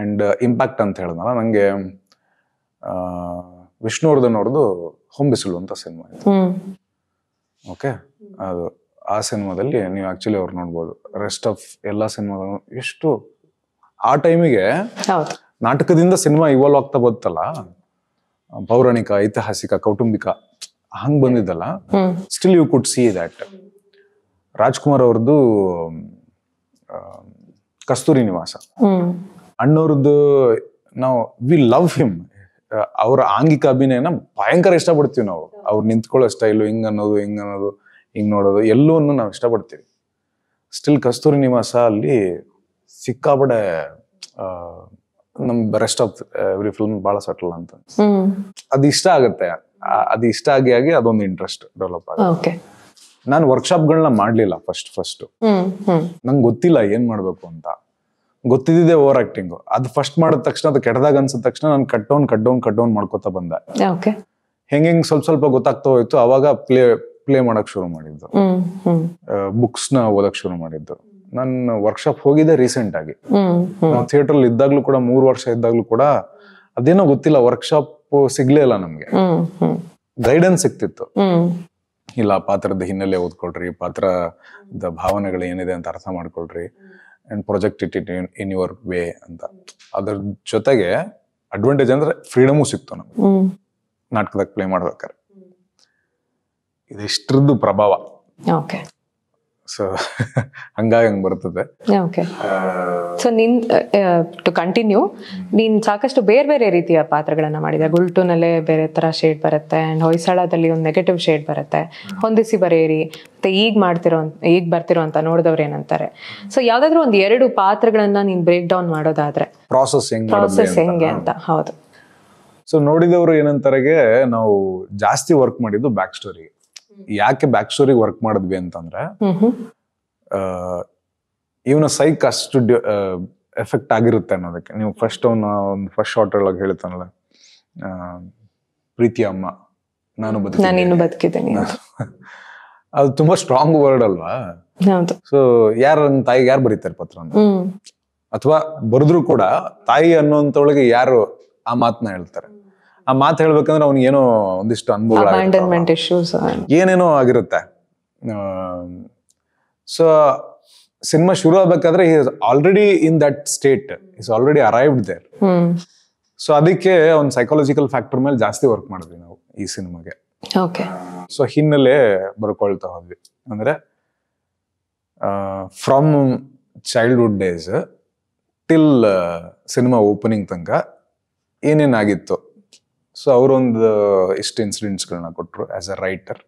Speaker 1: and impact ಅಂತ ಹೇಳಿದ್ನಲ್ಲ. ನಂಗೆ ವಿಷ್ಣುವರ್ಧನ್ ಅವ್ರದ್ದು ಹೊಂಬಿಸಿಲು ಅಂತ ಸಿನಿಮಾ ಇದೆ. ಓಕೆ, ಅದು ಆ ಸಿನಿಮಾದಲ್ಲಿ ನೀವು ಆಕ್ಚುಲಿ ಅವ್ರು ನೋಡ್ಬೋದು. ರೆಸ್ಟ್ ಆಫ್ ಎಲ್ಲಾ ಸಿನಿಮಾಗಳು ಎಷ್ಟು ಆ ಟೈಮಿಗೆ ನಾಟಕದಿಂದ ಸಿನಿಮಾ ಇವಾಲ್ವ್ ಆಗ್ತಾ ಬಂತಲ್ಲ, ಪೌರಾಣಿಕ, ಐತಿಹಾಸಿಕ, ಕೌಟುಂಬಿಕ ಹಂಗ್ ಬಂದಿದ್ದಲ್ಲ. Still you could see that. Rajkumar ಅವ್ರದ್ದು ಕಸ್ತೂರಿ ನಿವಾಸ, ಅಣ್ಣವ್ರದ್ದು ನಾವು ವಿ ಲವ್ ಹಿಮ್. ಅವ್ರ ಆಂಗಿಕ ಅಭಿನಯನ ಭಯಂಕರ ಇಷ್ಟಪಡ್ತೀವಿ ನಾವು. ಅವ್ರು ನಿಂತ್ಕೊಳ್ಳೋ ಸ್ಟೈಲು, ಹಿಂಗ್ ಅನ್ನೋದು, ಹಿಂಗ್ ನೋಡೋದು ಎಲ್ಲವನ್ನು ನಾವು ಇಷ್ಟಪಡ್ತೀವಿ. ಸ್ಟಿಲ್ ಕಸ್ತೂರಿ ನಿವಾಸ ಅಲ್ಲಿ ಸಿಕ್ಕಾಪಡೆ ನಮ್ ರೆಸ್ಟ್ ಆಫ್ ಎವ್ರಿ ಫಿಲ್ಮ್ ಬಹಳ ಸಟಲ್ ಅಂತ ಅದು ಇಷ್ಟ ಆಗುತ್ತೆ. ಅದು ಇಷ್ಟ ಆಗಿ ಅದೊಂದು ಇಂಟ್ರೆಸ್ಟ್ ಡೆವಲಪ್ ಆಗುತ್ತೆ. ನಾನು ವರ್ಕ್ಶಾಪ್ಗಳನ್ನ ಮಾಡ್ಲಿಲ್ಲ ಫಸ್ಟ್. ನಂಗೆ ಗೊತ್ತಿಲ್ಲ ಏನ್ ಮಾಡ್ಬೇಕು ಅಂತ. ಗೊತ್ತಿದ್ದೆ ಓವರ್ ಆಕ್ಟಿಂಗು. ಅದು ಫಸ್ಟ್ ಮಾಡಿದ ತಕ್ಷಣ, ಅದು ಕೆಟ್ಟದಾಗ ಅನ್ಸಿದ ತಕ್ಷಣ ನಾನು ಕಟ್ ಡೌನ್ ಮಾಡ್ಕೋತಾ ಬಂದೆ. ಹೆಂಗ್ ಸ್ವಲ್ಪ ಗೊತ್ತಾಗ್ತಾ ಹೋಯ್ತು. ಅವಾಗ ಪ್ಲೇ ಮಾಡಕ್ ಶುರು ಮಾಡಿದ್ದು, ಬುಕ್ಸ್ ನ ಓದಕ್ ಶುರು ಮಾಡಿದ್ದು. ನಾನು ವರ್ಕ್ಶಾಪ್ ಹೋಗಿದ್ದೆ ರೀಸೆಂಟ್ ಆಗಿ. ನಾವು ಥಿಯೇಟರ್ ಇದ್ದಾಗ್ಲೂ ಕೂಡ, 3 ವರ್ಷ ಇದ್ದಾಗ್ಲೂ ಕೂಡ ಅದೇನೋ ಗೊತ್ತಿಲ್ಲ, ವರ್ಕ್ಶಾಪ್ ಸಿಗ್ಲೇ ಇಲ್ಲ ನಮ್ಗೆ. ಗೈಡೆನ್ಸ್ ಸಿಕ್ತಿತ್ತು, ಇಲ್ಲ ಪಾತ್ರದ ಹಿನ್ನೆಲೆ ಓದ್ಕೊಳ್ರಿ, ಪಾತ್ರದ ಭಾವನೆಗಳು ಏನಿದೆ ಅಂತ ಅರ್ಥ ಮಾಡ್ಕೊಳ್ರಿ, and project it in your way ಅಂತ. ಅದ್ರ ಜೊತೆಗೆ ಅಡ್ವಾಂಟೇಜ್ ಅಂದ್ರೆ ಫ್ರೀಡಮು ಸಿಕ್ತು ನಮ್ಗೆ ನಾಟಕದಾಗ ಪ್ಲೇ ಮಾಡ್ಬೇಕಾರೆ. ಇದಿಷ್ಟರದ್ದು ಪ್ರಭಾವ. ಸೊ ಹಂಗಾಗಿ ಹಂಗ್ ಬರ್ತದೆ.
Speaker 2: ಸೊ ಟು ಕಂಟಿನ್ಯೂ, ನೀನ್ ಸಾಕಷ್ಟು ಬೇರೆ ಬೇರೆ ರೀತಿಯ ಪಾತ್ರಗಳನ್ನ ಮಾಡಿದೆ. ಗುಲ್ಟುನಲ್ಲೇ ಬೇರೆ ತರ ಶೇಡ್ ಬರುತ್ತೆ, ಅಂಡ್ ಹೊಯ್ಸಳದಲ್ಲಿ ಒಂದು ನೆಗೆಟಿವ್ ಶೇಡ್ ಬರುತ್ತೆ, ಹೊಂದಿಸಿ ಬರೇರಿ, ಮತ್ತೆ ಈಗ ಬರ್ತಿರೋ ಅಂತ ನೋಡಿದವ್ರು ಏನಂತಾರೆ. ಸೊ ಯಾವ್ದಾದ್ರು ಒಂದ್ 2 ಪಾತ್ರಗಳನ್ನ ನೀನ್ ಬ್ರೇಕ್ ಡೌನ್ ಮಾಡೋದಾದ್ರೆ
Speaker 1: ಪ್ರಾಸೆಸ್
Speaker 2: ಹೆಂಗೆ ಅಂತ. ಹೌದು.
Speaker 1: ಸೊ ನೋಡಿದವರು ಏನಂತಾರೆಗೆ, ನಾವು ಜಾಸ್ತಿ ವರ್ಕ್ ಮಾಡಿದ್ದು ಬ್ಯಾಕ್ ಸ್ಟೋರಿ. ಯಾಕೆ ಬ್ಯಾಕ್ ಸ್ಟೋರಿ ವರ್ಕ್ ಮಾಡಿದ್ವಿ ಅಂತಂದ್ರೆ, ಇವನ ಸೈಕ್ ಅಷ್ಟು ಎಫೆಕ್ಟ್ ಆಗಿರುತ್ತೆ ಅನ್ನೋದಕ್ಕೆ. ನೀವು ಫಸ್ಟ್ ಫಸ್ಟ್ ಶಾರ್ಟ್ ಒಳಗೆ ಹೇಳ್ತಾನಲ್ಲ, ಪ್ರೀತಿಯ ಅಮ್ಮ ನಾನು
Speaker 2: ಬದುಕಿದ್ದೇನೆ,
Speaker 1: ಅದು ತುಂಬಾ ಸ್ಟ್ರಾಂಗ್ ವರ್ಡ್ ಅಲ್ವಾ. ಸೊ ತಾಯಿಗೆ ಯಾರು ಬರೀತಾರೆ ಪತ್ರ, ಅಥವಾ ಬರೆದ್ರು ಕೂಡ ತಾಯಿ ಅನ್ನೋಂತೊಳಗೆ ಯಾರು ಆ ಮಾತನ್ನ ಹೇಳ್ತಾರೆ. ಆ ಮಾತು ಹೇಳ್ಬೇಕಂದ್ರೆ ಅವ್ನಿಗೆ ಏನೋ ಒಂದಿಷ್ಟು ಅನುಭವ, ಏನೇನೋ ಆಗಿರುತ್ತೆ. ಸೊ ಸಿನಿಮಾ ಶುರು ಆಗ್ಬೇಕಾದ್ರೆ already in that state, is already arrived there. So ಅದಕ್ಕೆ ಒಂದು ಸೈಕಾಲಜಿಕಲ್ ಫ್ಯಾಕ್ಟರ್ ಮೇಲೆ ಜಾಸ್ತಿ ವರ್ಕ್ ಮಾಡಿದ್ವಿ ನಾವು ಈ ಸಿನಿಮಾಗೆ.
Speaker 2: ಓಕೆ.
Speaker 1: ಸೊ ಹಿನ್ನೆಲೆ ಬರ್ಕೊಳ್ತಾ ಹೋದ್ವಿ. ಅಂದ್ರೆ from childhood days till cinema opening ತನಕ ಏನೇನಾಗಿತ್ತು. ಸೊ ಅವರೊಂದು ಇಷ್ಟು ಇನ್ಸಿಡೆಂಟ್ಸ್ಗಳನ್ನ ಕೊಟ್ಟರು ಆಸ್ ಅ ರೈಟರ್.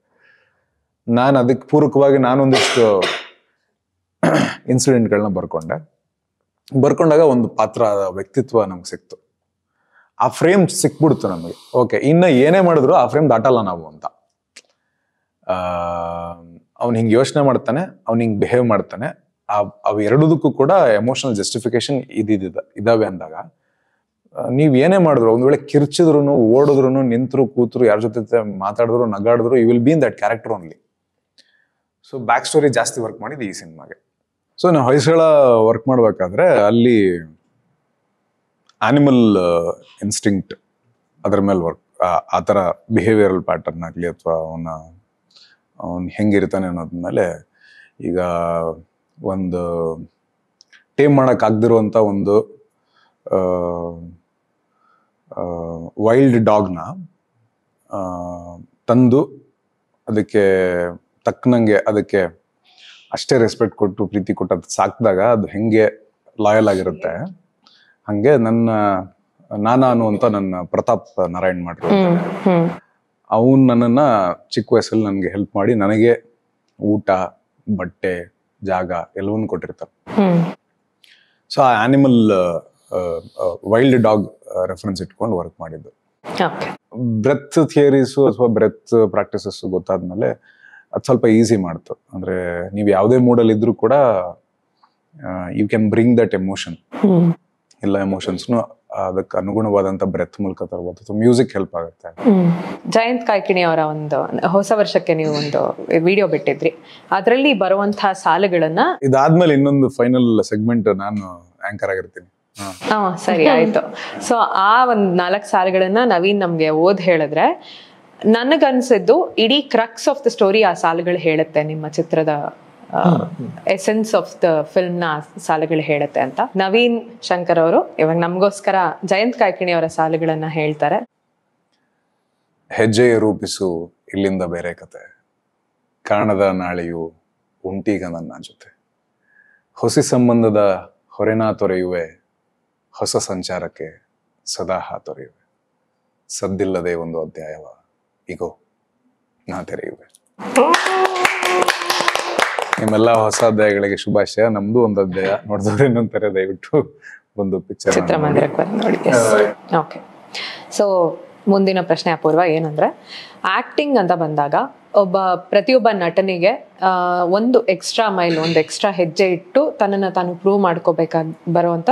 Speaker 1: ನಾನು ಅದಕ್ಕೆ ಪೂರಕವಾಗಿ ನಾನೊಂದಿಷ್ಟು ಇನ್ಸಿಡೆಂಟ್ಗಳನ್ನ ಬರ್ಕೊಂಡಾಗ ಒಂದು ಪಾತ್ರ ವ್ಯಕ್ತಿತ್ವ ನಮ್ಗೆ ಸಿಕ್ತು. ಆ ಫ್ರೇಮ್ ಸಿಕ್ಬಿಡ್ತು ನಮಗೆ. ಓಕೆ, ಇನ್ನು ಏನೇ ಮಾಡಿದ್ರು ಆ ಫ್ರೇಮ್ ದಾಟಲ್ಲ ನಾವು ಅಂತ. ಅವ್ನು ಹಿಂಗೆ ಯೋಚನೆ ಮಾಡ್ತಾನೆ, ಅವ್ನು ಹಿಂಗೆ ಬಿಹೇವ್ ಮಾಡ್ತಾನೆ, ಅವು ಎರಡದಕ್ಕೂ ಕೂಡ ಎಮೋಷನಲ್ ಜಸ್ಟಿಫಿಕೇಶನ್ ಇದಾವೆ ಅಂದಾಗ ನೀವ್ ಏನೇ ಮಾಡಿದ್ರು, ಒಂದ್ ವೇಳೆ ಕಿರ್ಚಿದ್ರು, ಓಡಿದ್ರು, ನಿಂತರು, ಕೂತರು, ಯಾರ ಜೊತೆ ಮಾತಾಡಿದ್ರು, ನಗಾಡಿದ್ರು, you will be in that character only. So backstory ಜಾಸ್ತಿ ವರ್ಕ್ ಮಾಡಿದ್ದು ಈ ಸಿನಿಮಾಗೆ. ಸೊ ನಾವು ಹೊಯ್ಸಳ ವರ್ಕ್ ಮಾಡ್ಬೇಕಾದ್ರೆ ಅಲ್ಲಿ ಆನಿಮಲ್ ಇನ್ಸ್ಟಿಂಕ್ಟ್ ಅದ್ರ ಮೇಲೆ ವರ್ಕ್, ಆ ಥರ ಬಿಹೇವಿಯರಲ್ ಪ್ಯಾಟರ್ನ್ ಆಗಲಿ ಅಥವಾ ಅವನು ಹೆಂಗಿರ್ತಾನೆ ಅನ್ನೋದ್ಮೇಲೆ, ಈಗ ಒಂದು ಟೇಮ್ ಮಾಡೋಕ್ಕಾಗದಿರುವಂಥ ಒಂದು ವೈಲ್ಡ್ ಡಾಗ್ನ ತಂದು ಅದಕ್ಕೆ ತಕ್ಕನಂಗೆ ಅದಕ್ಕೆ ಅಷ್ಟೇ ರೆಸ್ಪೆಕ್ಟ್ ಕೊಟ್ಟು ಪ್ರೀತಿ ಕೊಟ್ಟು ಅದು ಸಾಕಿದಾಗ ಅದು ಹೆಂಗೆ ಲಾಯಲ್ ಆಗಿರುತ್ತೆ, ಹಂಗೆ ನಾನಾ ಅನ್ನುವಂಥ ನನ್ನ ಪ್ರತಾಪ್ ನಾರಾಯಣ್ ಮಾಡ್ರು, ಅವನು ನನ್ನನ್ನ ಚಿಕ್ಕ ವಯಸ್ಸಲ್ಲಿ ನನಗೆ ಹೆಲ್ಪ್ ಮಾಡಿ ನನಗೆ ಊಟ, ಬಟ್ಟೆ, ಜಾಗ ಎಲ್ಲವನ್ನೂ ಕೊಟ್ಟಿರ್ತಾರೆ. ಸೊ ಆ ಆನಿಮಲ್ ವೈಲ್ಡ್ ಡಾಗ್ ರೆಫರೆನ್ಸ್ ಇಟ್ಕೊಂಡು ವರ್ಕ್ ಮಾಡಿದ್ದು. ಬ್ರೆತ್ ಥಿಯರೀಸು ಅಥವಾ ಬ್ರೆತ್ ಪ್ರಾಕ್ಟೀಸಸ್ ಗೊತ್ತಾದ್ಮೇಲೆ ಅದು ಸ್ವಲ್ಪ ಈಸಿ ಮಾಡ್ತು. ಅಂದ್ರೆ ನೀವು ಯಾವುದೇ ಮೂಡಲ್ಲಿ ಇದ್ರೂ ಕೂಡ you can bring that emotion. ಎಲ್ಲ ಎಮೋಷನ್ಸ್ನು ಅದಕ್ಕೆ ಅನುಗುಣವಾದಂತ ಬ್ರೆತ್ ಮೂಲಕ ತರಬಹುದು. ಅಥವಾ ಮ್ಯೂಸಿಕ್ ಹೆಲ್ಪ್ ಆಗುತ್ತೆ.
Speaker 2: ಜಯಂತ್ ಕಾಯ್ಕಿಣಿ ಅವರ ಒಂದು ಹೊಸ ವರ್ಷಕ್ಕೆ ನೀವು ಒಂದು ವಿಡಿಯೋ ಬಿಟ್ಟಿದ್ರಿ, ಅದರಲ್ಲಿ ಬರುವಂತಹ ಸಾಲುಗಳನ್ನ,
Speaker 1: ಇದಾದ್ಮೇಲೆ ಇನ್ನೊಂದು ಫೈನಲ್ ಸೆಗ್ಮೆಂಟ್ ನಾನು ಆಂಕರ್ ಆಗಿರ್ತೀನಿ.
Speaker 2: ಸರಿ ಆಯ್ತು. ಸೊ ಆ ಒಂದ್ 4 ಸಾಲುಗಳನ್ನ ನವೀನ್ ನಮ್ಗೆ ಓದ್ ಹೇಳಿದ್ರೆ, ನನಗನ್ಸಿದ್ದು ಇಡೀ ಕ್ರಕ್ಸ್ ಆಫ್ ದ ಸ್ಟೋರಿ ಆ ಸಾಲುಗಳು ಹೇಳುತ್ತೆ, ನಿಮ್ಮ ಚಿತ್ರದ ಎಸೆನ್ಸ್ ಆಫ್ ದ ಫಿಲ್ಮ್ ನ ಸಾಲುಗಳು ಹೇಳುತ್ತೆ ಅಂತ. ನವೀನ್ ಶಂಕರ್ ಅವರು ಇವಾಗ ನಮಗೋಸ್ಕರ ಜಯಂತ್ ಕಾಯ್ಕಿಣಿ ಅವರ ಸಾಲುಗಳನ್ನ ಹೇಳ್ತಾರೆ.
Speaker 1: ಹೆಜ್ಜೆಯ ರೂಪಿಸು ಇಲ್ಲಿಂದ ಬೇರೆ ಕತೆ, ಕಾಣದ ನಾಳೆಯು ಉಂಟೀಗ ನನ್ನ ಜೊತೆ, ಹೊಸ ಸಂಬಂಧದ ಹೊರೆನಾ ತೊರೆಯುವೆ, ಹೊಸ ಸಂಚಾರಕ್ಕೆ ಸದಾ ಹಾತೊರೆಯುವೆ, ಸದ್ದಿಲ್ಲದೆ ಒಂದು ಅಧ್ಯಾಯವ ಈಗೋ ನಾ ತೆರೆಯುವೆ. ನಿಮ್ಮೆಲ್ಲ ಹೊಸ ಅಧ್ಯಾಯಗಳಿಗೆ ಶುಭಾಶಯ. ನಮ್ದು ಒಂದು ಅಧ್ಯಾಯ ನೋಡಿದ್ರೆ ಇನ್ನೊಂದ್ತಾರೆ, ದಯವಿಟ್ಟು ಒಂದು ಪಿಕ್ಚರ್
Speaker 2: ಚಿತ್ರಮಂದಿರಕ್ಕೆ ನೋಡಿ. ಓಕೆ, ಸೊ ಮುಂದಿನ ಪ್ರಶ್ನೆ ಅಪೂರ್ವ ಏನಂದ್ರೆ, ಆಕ್ಟಿಂಗ್ ಅಂತ ಬಂದಾಗ ಪ್ರತಿಯೊಬ್ಬ ನಟನಿಗೆ ಒಂದು ಎಕ್ಸ್ಟ್ರಾ ಮೈಲ್, ಒಂದು ಎಕ್ಸ್ಟ್ರಾ ಹೆಜ್ಜೆ ಇಟ್ಟು ತನ್ನನ್ನು ತಾನು ಪ್ರೂವ್ ಮಾಡ್ಕೋಬೇಕಾಗಿ ಬರುವಂತ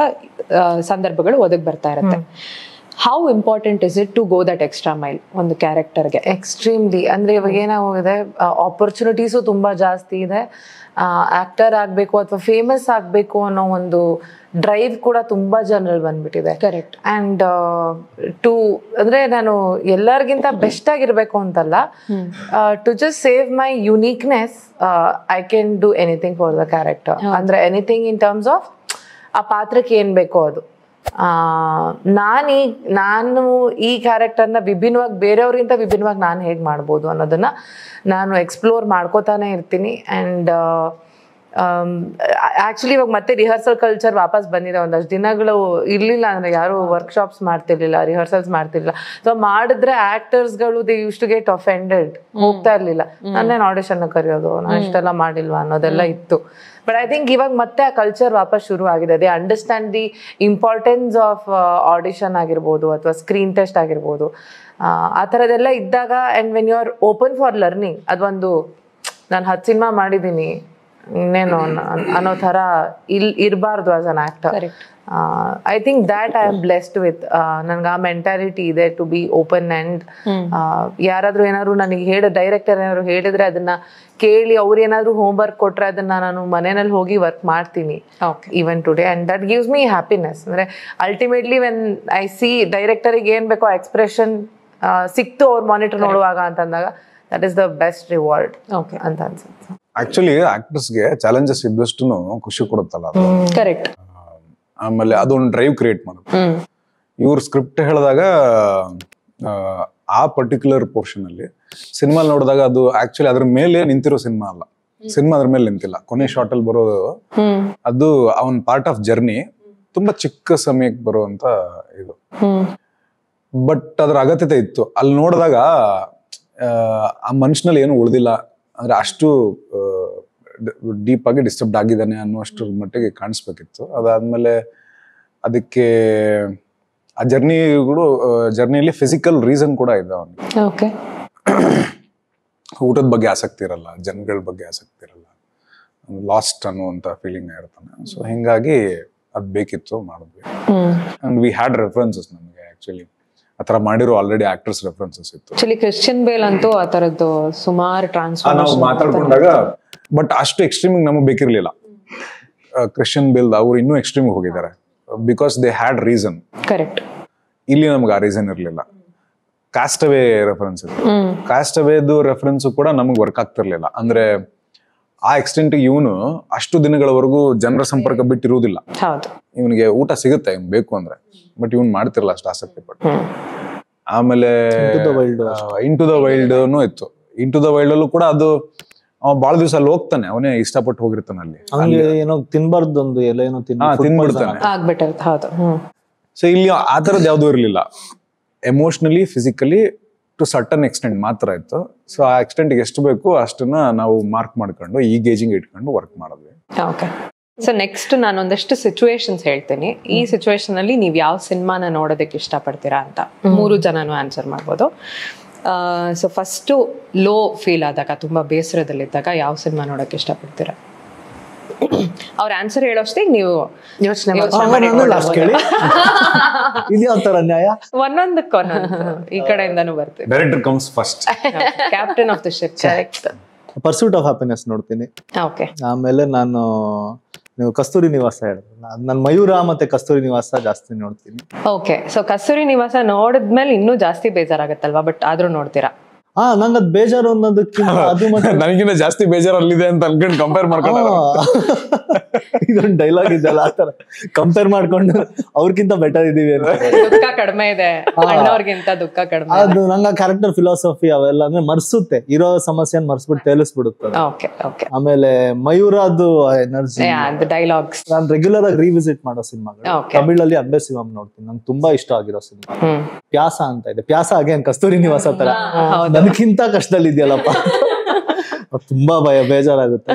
Speaker 2: ಸಂದರ್ಭಗಳು ಒದಗಿ ಬರ್ತಾ ಇರುತ್ತೆ. How important is it to go that extra mile ಒಂದು ಕ್ಯಾರೆಕ್ಟರ್ಗೆ?
Speaker 4: ಎಕ್ಸ್ಟ್ರೀಮ್ಲಿ. ಅಂದ್ರೆ ಇವಾಗ ಏನಾಗೋಗಿದೆ, ಆಪರ್ಚುನಿಟೀಸು ತುಂಬಾ ಜಾಸ್ತಿ ಇದೆ. ಆಕ್ಟರ್ ಆಗ್ಬೇಕು ಅಥವಾ ಫೇಮಸ್ ಆಗ್ಬೇಕು ಅನ್ನೋ ಒಂದು ಡ್ರೈವ್ ಕೂಡ ತುಂಬಾ ಜನರಲ್ಲಿ ಬಂದ್ಬಿಟ್ಟಿದೆ.
Speaker 2: ಕರೆಕ್ಟ್.
Speaker 4: ಅಂಡ್ ಅಂದ್ರೆ ನಾನು ಎಲ್ಲರಿಗಿಂತ ಬೆಸ್ಟ್ ಆಗಿರ್ಬೇಕು ಅಂತಲ್ಲ, to just save my uniqueness, I can do anything for the character. ಅಂದ್ರೆ ಎನಿಥಿಂಗ್ ಇನ್ ಟರ್ಮ್ಸ್ ಆಫ್ ಆ ಪಾತ್ರಕ್ಕೆ ಏನ್ ಬೇಕೋ ಅದು. ನಾನು ಈ ಕ್ಯಾರೆಕ್ಟರ್ನ ವಿಭಿನ್ನವಾಗಿ, ಬೇರೆಯವ್ರಿಗಿಂತ ವಿಭಿನ್ನವಾಗಿ ನಾನು ಹೇಗೆ ಮಾಡ್ಬೋದು ಅನ್ನೋದನ್ನ ನಾನು ಎಕ್ಸ್ಪ್ಲೋರ್ ಮಾಡ್ಕೋತಾನೆ ಇರ್ತೀನಿ. ಆ್ಯಂಡ್ ಆ್ಯಕ್ಚುಲಿ ಇವಾಗ ಮತ್ತೆ ರಿಹರ್ಸಲ್ ಕಲ್ಚರ್ ವಾಪಸ್ ಬಂದಿದೆ. ಒಂದಷ್ಟು ದಿನಗಳು ಇರಲಿಲ್ಲ, ಅಂದರೆ ಯಾರು ವರ್ಕ್ಶಾಪ್ಸ್ ಮಾಡ್ತಿರ್ಲಿಲ್ಲ, ರಿಹರ್ಸಲ್ಸ್ ಮಾಡ್ತಿರ್ಲಿಲ್ಲ. ಸೊ ಮಾಡಿದ್ರೆ ಆಕ್ಟರ್ಸ್ಗಳು they use to get offended, ಹೋಗ್ತಾ ಇರಲಿಲ್ಲ. ನನ್ನೇನು ಆಡಿಷನ್ ಕರೆಯೋದು, ನಾನು ಇಷ್ಟೆಲ್ಲ ಮಾಡಿಲ್ವಾ ಅನ್ನೋದೆಲ್ಲ ಇತ್ತು. ಬಟ್ ಐ ಥಿಂಕ್ ಇವಾಗ ಮತ್ತೆ ಆ ಕಲ್ಚರ್ ವಾಪಸ್ ಶುರು ಆಗಿದೆ. They understand the importance of audition ಆಗಿರ್ಬೋದು ಅಥವಾ ಸ್ಕ್ರೀನ್ ಟೆಸ್ಟ್ ಆಗಿರ್ಬೋದು. ಆ ಥರದ್ದೆಲ್ಲ ಇದ್ದಾಗ, and when you are open for learning, ಅದೊಂದು ನಾನು 10 ಸಿನಿಮಾ ಮಾಡಿದ್ದೀನಿ ಇನ್ನೇನು ಅನ್ನೋ ಥರ ಇರಬಾರ್ದು as an actor. I think that I am blessed with. ನನ್ಗೆ ಆ ಮೆಂಟಾಲಿಟಿ ಇದೆ ಟು ಬಿ ಓಪನ್. ಆ್ಯಂಡ್ ಯಾರಾದ್ರೂ ಏನಾದ್ರು ನನಗೆ ಡೈರೆಕ್ಟರ್ ಏನಾದ್ರು ಹೇಳಿದ್ರೆ ಅದನ್ನ ಕೇಳಿ, ಅವ್ರು ಏನಾದ್ರು ಹೋಮ್ ವರ್ಕ್ ಕೊಟ್ರೆ ಅದನ್ನ ನಾನು ಮನೆಯಲ್ಲಿ ಹೋಗಿ ವರ್ಕ್ ಮಾಡ್ತೀನಿ even today. And that gives me happiness. ಅಂದ್ರೆ ಅಲ್ಟಿಮೇಟ್ಲಿ ವೆನ್ ಐ ಸಿ ಡೈರೆಕ್ಟರಿಗೆ ಏನ್ ಬೇಕೋ ಎಕ್ಸ್ಪ್ರೆಷನ್ ಸಿಕ್ತು ಅವ್ರ ಮಾನಿಟರ್ ನೋಡುವಾಗ ಅಂತಂದಾಗ, that is the best reward ಅಂತ ಅನ್ಸುತ್ತೆ.
Speaker 1: ಆಕ್ಚುಲಿ ಆಕ್ಟರ್ಸ್ಗೆ ಚಾಲೆಂಜಸ್ ಇದ್ದಷ್ಟು ಖುಷಿ ಕೊಡುತ್ತಲ್ಲ ಅದು.
Speaker 2: ಕರೆಕ್ಟ್.
Speaker 1: ಆಮೇಲೆ ಅದೊಂದು ಡ್ರೈವ್ ಕ್ರಿಯೇಟ್ ಮಾಡುತ್ತೆ. ಇವ್ರು ಸ್ಕ್ರಿಪ್ಟ್ ಹೇಳಿದಾಗ ಆ ಪರ್ಟಿಕ್ಯುಲರ್ ಪೋರ್ಷನ್ ಅಲ್ಲಿ ಸಿನಿಮಾ ನೋಡಿದಾಗ ಅದು ಆಕ್ಚುಲಿ ಅದ್ರ ಮೇಲೆ ನಿಂತಿರೋ ಸಿನಿಮಾ ಅಲ್ಲ, ಸಿನಿಮಾ ಅದ್ರ ಮೇಲೆ ನಿಂತಿಲ್ಲ. ಕೊನೆ ಶಾರ್ಟ್ ಅಲ್ಲಿ ಬರೋದು ಅದು ಅವನ್ ಪಾರ್ಟ್ ಆಫ್ ಜರ್ನಿ, ತುಂಬಾ ಚಿಕ್ಕ ಸಮಯಕ್ಕೆ ಬರುವಂತ ಇದು. ಬಟ್ ಅದ್ರ ಅಗತ್ಯತೆ ಇತ್ತು. ಅಲ್ಲಿ ನೋಡಿದಾಗ ಆ ಮನುಷ್ಯನಲ್ಲಿ ಏನು ಉಳ್ದಿಲ್ಲ, ಅಂದ್ರೆ ಅಷ್ಟು ಡೀಪ್ ಆಗಿ ಡಿಸ್ಟರ್ಬ್ಡ್ ಆಗಿದ್ದಾನೆ ಅನ್ನುವಷ್ಟರ ಮಟ್ಟಿಗೆ ಕಾಣಿಸ್ಬೇಕಿತ್ತು. ಅದಾದ್ಮೇಲೆ ಅದಕ್ಕೆ ಆ ಜರ್ನಿಯಲ್ಲಿ ಫಿಸಿಕಲ್ ರೀಸನ್ ಕೂಡ ಇದೆ ಅವನಿಗೆ. ಊಟದ ಬಗ್ಗೆ ಆಸಕ್ತಿ ಇರಲ್ಲ, ಜನಗಳ ಬಗ್ಗೆ ಆಸಕ್ತಿ ಇರಲ್ಲ, ಲಾಸ್ಟ್ ಅನ್ನುವಂತ ಫೀಲಿಂಗ್ ಇರ್ತಾನೆ. ಸೊ ಹಿಂಗಾಗಿ ಅದ್ ಬೇಕಿತ್ತು, ಮಾಡಿದ್ವಿ. And we had references. ನಮಗೆ ಆಕ್ಚುಲಿ ಆತರ ಮಾಡಿರೋ ಆಲ್ರೆಡಿ ಆಕ್ಟರ್ಸ್ ರೆಫರೆನ್ಸಸ್ ಇತ್ತು.
Speaker 2: ಆಕ್ಚುಲಿ ಕ್ರಿಶ್ಚಿಯನ್ ಬೇಲ್ ಅಂತೂ ಆ ತರದ್ದು ಸುಮಾರು
Speaker 1: ನಾವು
Speaker 2: ಟ್ರಾನ್ಸ್ಫಾರ್ಮೇಶನ್
Speaker 1: ಮಾತಾಡ್ಕೊಂಡಾಗ ಬಟ್ ಅಷ್ಟು ಎಕ್ಸ್ಟ್ರೀಮ್ ನಮಗೆ ಬೇಕಿರ್ಲಿಲ್ಲ. ಕ್ರಿಶ್ಚಿಯನ್ ಬೇಲ್ ಅವ್ರು ಇನ್ನೂ ಎಕ್ಸ್ಟ್ರೀಮ್ ಹೋಗಿದ್ದಾರೆ, because they had reason.
Speaker 2: Correct.
Speaker 1: ಇಲ್ಲಿ ನಮ್ಗೆ ಆ ರೀಸನ್ ಇರ್ಲಿಲ್ಲ. ಕಾಸ್ಟವೇ ರೆಫರೆನ್ಸ್ ಇತ್ತು. ಕಾಸ್ಟವೇದು ರೆಫರೆನ್ಸ್ ಕೂಡ ನಮಗೆ ವರ್ಕ್ ಆಗ್ತಿರ್ಲಿಲ್ಲ. ಅಂದ್ರೆ ಆ ಎಕ್ಸ್ಟೆಂಟ್ ಇವನು ಅಷ್ಟು ದಿನಗಳವರೆಗೂ ಜನರ ಸಂಪರ್ಕ ಬಿಟ್ಟಿರುವುದಿಲ್ಲ. ಇವನಿಗೆ ಊಟ ಸಿಗುತ್ತೆ ಇವ್ನು ಬೇಕು ಅಂದ್ರೆ, ಬಟ್ ಇವನ್ ಮಾಡ್ತಿರಲ್ಲ ಅಷ್ಟು ಆಸಕ್ತಿ ಪಟ್ಟು. ಆಮೇಲೆ ಇನ್ ಟು ದ ವೈಲ್ಡ್ ಇತ್ತು. ಇನ್ ಟು ದ ವೈಲ್ಡ್ ಅಲ್ಲೂ ಕೂಡ ಅದು ಬಹಳ ದಿವಸ ಅಲ್ಲಿ ಹೋಗ್ತಾನೆ, ಅವನೇ ಇಷ್ಟಪಟ್ಟು ಹೋಗಿರ್ತಾನೆ. ಅಲ್ಲಿ
Speaker 3: ಏನೋ ತಿನ್ಬಾರ್ದು, ಒಂದು ಎಲೆ ಏನೋ
Speaker 1: ತಿನ್ಬಿಡ್ತಾನೆ. ಸೊ ಇಲ್ಲಿ ಆ ತರದ್ ಯಾವ್ದು ಇರ್ಲಿಲ್ಲ. Emotionally physically to certain extent ಮಾತ್ರ ಇತ್ತು. ಸೊ ಆ ಎಕ್ಸ್ಟೆಂಟ್ ಎಷ್ಟು ಬೇಕು ಅಷ್ಟನ್ನ ನಾವು ಮಾರ್ಕ್ ಮಾಡ್ಕೊಂಡು ಈ ಗೇಜಿಂಗ್ ಇಟ್ಕೊಂಡು ವರ್ಕ್ ಮಾಡಿದ್ವಿ.
Speaker 2: ಓಕೆ. ಸೊ ನೆಕ್ಸ್ಟ್ ನಾನು ಒಂದಷ್ಟು ಸಿಚುವೇಶನ್ಸ್ ಹೇಳ್ತೀನಿ. ಈ ಸಿಚುವೇಶನ್ ಅಲ್ಲಿ ನೀವು ಯಾವ ಸಿನಿಮಾನ ನೋಡೋದಕ್ಕೆ ಇಷ್ಟಪಡ್ತೀರಾ ಅಂತ 3 ಜನನು ಆನ್ಸರ್ ಮಾಡ್ಬೋದು. ಸೊ ಫಸ್ಟು ಲೋ ಫೀಲ್ ಆದಾಗ, ತುಂಬಾ ಬೇಸರದಲ್ಲಿದ್ದಾಗ ಯಾವ ಸಿನಿಮಾ ನೋಡೋಕೆ ಇಷ್ಟಪಡ್ತೀರಾ? ಅವ್ರ ಆನ್ಸರ್ ಹೇಳೋಷ್ಟಿಗೆ ನೀವು ಯೋಚನೆ ಒಂದೊಂದಕ್ಕೆ ಈ ಕಡೆಯಿಂದಾನು ಬರ್ತೀವಿ.
Speaker 1: Director comes first.
Speaker 2: Captain of the ship. Correct.
Speaker 3: Pursuit of happiness ನೋಡ್ತೀನಿ.
Speaker 2: ಓಕೆ.
Speaker 3: ಆಮೇಲೆ ನೀವು ಕಸ್ತೂರಿ ನಿವಾಸ ಹೇಳಿದ್ರೆ ನಾನು ಮಯೂರ ಮತ್ತೆ ಕಸ್ತೂರಿ ನಿವಾಸ ಜಾಸ್ತಿ ನೋಡ್ತೀನಿ.
Speaker 2: ಓಕೆ. ಸೊ ಕಸ್ತೂರಿ ನಿವಾಸ ನೋಡಿದ್ಮೇಲೆ ಇನ್ನೂ ಜಾಸ್ತಿ ಬೇಜಾರಾಗತ್ತಲ್ವಾ, ಬಟ್ ಆದ್ರೂ ನೋಡ್ತೀರಾ?
Speaker 3: ನಂಗೆ ಅದ್ ಬೇಜಾರು ಅನ್ನೋದಕ್ಕಿಂತ ಅದು ಮತ್ತೆ
Speaker 1: ನನಗಿನ್ನ ಜಾಸ್ತಿ ಬೇಜಾರು ಅಲ್ಲಿದೆ ಅಂತ ಅನ್ಕೊಂಡು ಕಂಪೇರ್ ಮಾಡ್ಕೊಂಡು
Speaker 3: ಇದೊಂದು ಡೈಲಾಗ್ ಇದೆಯಲ್ಲ, ಆತರ ಕಂಪೇರ್ ಮಾಡ್ಕೊಂಡು ಅವ್ರಕ್ಕಿಂತ ಬೆಟರ್ ಇದೀವಿ ಅಂತ.
Speaker 2: ದುಃಖ ಕಡಿಮೆ ಇದೆ, ಅಣ್ಣವ್ರಿಗಿಂತ ದುಃಖ ಕಡಿಮೆ.
Speaker 3: ಅದು ನಂಗೆ ಕ್ಯಾರೆಕ್ಟರ್ ಫಿಲಾಸಫಿ ಅವೆಲ್ಲ ಅಂದ್ರೆ ಮರ್ಸುತ್ತೆ, ಇರೋ ಸಮಸ್ಯೆನ ಮರ್ಸ್ಬಿಟ್ಟು ತೇಲಿಸ್ಬಿಡುತ್ತೆ. ಆಮೇಲೆ ಮಯೂರದು ಎನರ್ಜಿ,
Speaker 2: ಡೈಲಾಗ್ಸ್.
Speaker 3: ನಾನು ರೆಗ್ಯುಲರ್ ಆಗಿ ರಿವಿಸಿಟ್ ಮಾಡೋ ಸಿನಿಮಾಗಳು ತಮಿಳಲ್ಲಿ ಅಂಬೆ ಶಿವಂ ನೋಡ್ತೀನಿ. ನಂಗೆ ತುಂಬಾ ಇಷ್ಟ ಆಗಿರೋ ಸಿನಿಮಾ ಪ್ಯಾಸ ಅಂತ ಇದೆ. ಪ್ಯಾಸ ಅಗೇನ್ ಕಸ್ತೂರಿ ನಿವಾಸ ತರ ನನಗಿಂತ ಕಷ್ಟದಲ್ಲಿ ಇದೆಯಲ್ಲಪ್ಪ, ತುಂಬಾ ಬೇಜಾರಾಗುತ್ತೆ.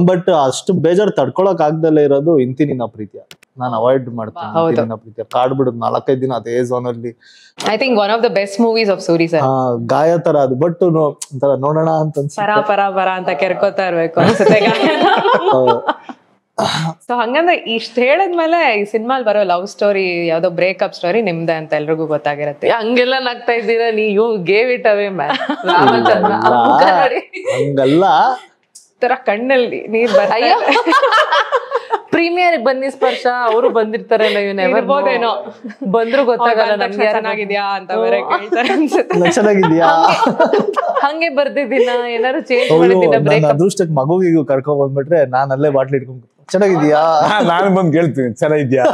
Speaker 3: ಬಟ್ ಅಷ್ಟು ಬೇಜಾರು ತಡ್ಕೊಳಕ್ ಆಗ್ದಲ್ಲೇ ಇರೋದು ಇಂತಿ ನಿನ್ನ ಪ್ರೀತಿಯ. ನಾನು ಅವಾಯ್ಡ್ ಮಾಡ್ತೀನಿ ಪ್ರೀತಿಯ. ಕಾಡ್ಬಿಡುದು 4-5 ದಿನ ಅದೇ ಝೋನ್ ಅಲ್ಲಿ.
Speaker 2: I think one of the best movies of Suri sir.
Speaker 3: ಗಾಯ ತರ ಅದು, ಬಟ್ ಒಂಥರ ನೋಡೋಣ ಅಂತ
Speaker 2: ಪರ ಅಂತ ಕೆರ್ಕೋತಾ ಇರ್ಬೇಕು ಅನ್ಸುತ್ತೆ. ಸೊ ಹಂಗಂದ್ರೆ ಇಷ್ಟ ಹೇಳದ್ಮೇಲೆ ಈ ಸಿನಿಮಾಲ್ ಬರೋ ಲವ್ ಸ್ಟೋರಿ ಯಾವ್ದೋ ಬ್ರೇಕಪ್ ಸ್ಟೋರಿ ನಿಮ್ದೆ ಅಂತ ಎಲ್ರಿಗೂ ಗೊತ್ತಾಗಿರತ್ತೆ.
Speaker 4: ಹಂಗೆಲ್ಲ ನಗ್ತಾ ಇದ್ದೀರಾ ನೀವು? Gave it away man.
Speaker 3: ಹಂಗಲ್ಲ,
Speaker 2: ತರ ಕಣ್ಣಲ್ಲಿ ನೀರ್
Speaker 4: ಅಯ್ಯೋ. ಪ್ರೀಮಿಯರ್ ಬನ್ನಿ ಸ್ಪರ್ಶ ಅವರು ಬಂದಿರ್ತಾರೆ,
Speaker 2: ಇರ್ಬೋದೇನೋ,
Speaker 4: ಬಂದ್ರು ಗೊತ್ತಾಗಲ್ಲ ನಮ್ಗೆ
Speaker 2: ಚೆನ್ನಾಗಿದ್ಯಾ ಅಂತ ಬೇರೆ ಕೇಳ್ತಾರೆ ಅನ್ಸುತ್ತೆ.
Speaker 3: ಚೆನ್ನಾಗಿದ್ಯಾ
Speaker 4: ಹಂಗೆ ಬರ್ದಿದ್ದೀನ, ಏನಾದ್ರು ಚೇಂಜ್ ಮಾಡಿದ್ದೀನ? ಬ್ರೇಕ್
Speaker 3: ಅದೃಷ್ಟಕ್ಕೆ ಮಗುವಿಗೂ ಕರ್ಕೊಂಡ್ ಬಂದ್ಬಿಟ್ರೆ ನಾನು ಅಲ್ಲೇ ಬಾಟ್ಲಿ ಇಟ್ಕೊಂಡು ಚೆನ್ನಾಗಿದ್ಯಾ
Speaker 1: ನಾನು ಬಂದು ಕೇಳ್ತೀನಿ, ಚೆನ್ನಾಗಿದ್ಯಾ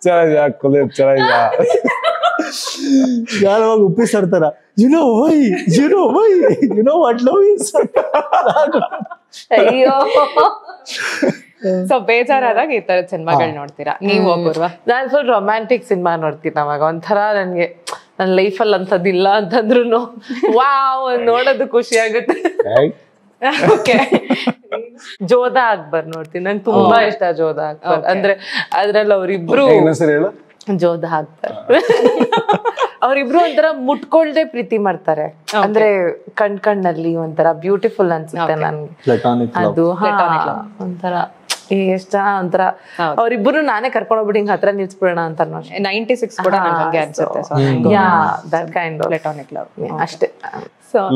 Speaker 1: ಚೆನ್ನಾಗಿದ್ಯಾ
Speaker 3: ಯಾವಾಗ ಉಪ್ಪಿಸ್ತಾರ, you know what love is.
Speaker 4: ಅಯ್ಯೋ.
Speaker 2: ಸೊ ಬೇಜಾರಾದಾಗ ಈ ತರದ ಸಿನಿಮಾಗಳು ನೋಡ್ತೀರಾ ನೀವು? ಅಪೂರ್ವ?
Speaker 4: ನಾನ್ ಫುಲ್ ರೊಮ್ಯಾಂಟಿಕ್ ಸಿನಿಮಾ ನೋಡ್ತೀನಿ. ಅವಾಗ ಒಂಥರ ನನ್ಗೆ ನನ್ನ ಲೈಫಲ್ಲಿ ಅಂತದಿಲ್ಲ ಅಂತಂದ್ರು ವಾವ್ ನೋಡೋದು ಖುಷಿ ಆಗುತ್ತೆ. ಜೋಧಾ ಅಕ್ಬರ್ ನೋಡ್ತೀನಿ, ನಂಗೆ ತುಂಬಾ ಇಷ್ಟ ಜೋಧಾ ಅಕ್ಬರ್. ಅಂದ್ರೆ ಅದ್ರಲ್ಲಿ ಅವ್ರಿಬ್ರು ಜೋಧಾ ಅಕ್ಬರ್ ಅವ್ರಿಬ್ರು ಒಂಥರ ಮುಟ್ಕೊಳ್ದೆ ಪ್ರೀತಿ ಮಾಡ್ತಾರೆ. ಅಂದ್ರೆ ಕಣ್ಣಲ್ಲಿ ಒಂಥರ ಬ್ಯೂಟಿಫುಲ್ ಅನ್ಸುತ್ತೆ ನನ್ಗೆ ಅದು. ಒಂಥರ ಎಷ್ಟ್ ಜನ ಒಂಥರ ಅವ್ರಿಬ್ರು ನಾನೇ ಕರ್ಕೊಂಡ್ ಹೋಗ್ಬಿಟ್ಟು ಹಿಂಗ್ ಹತ್ರ ನಿಲ್ಸ್ಬಿಡೋಣ ಅಂತ
Speaker 2: 96 ಕೂಡ ನಂಗೆ ಅನ್ಸುತ್ತೆ.
Speaker 4: ದಟ್ ಕೈಂಡ್ ಆಫ್ ಪ್ಲಾಟಾನಿಕ್ ಲವ್ ಅಷ್ಟೇ.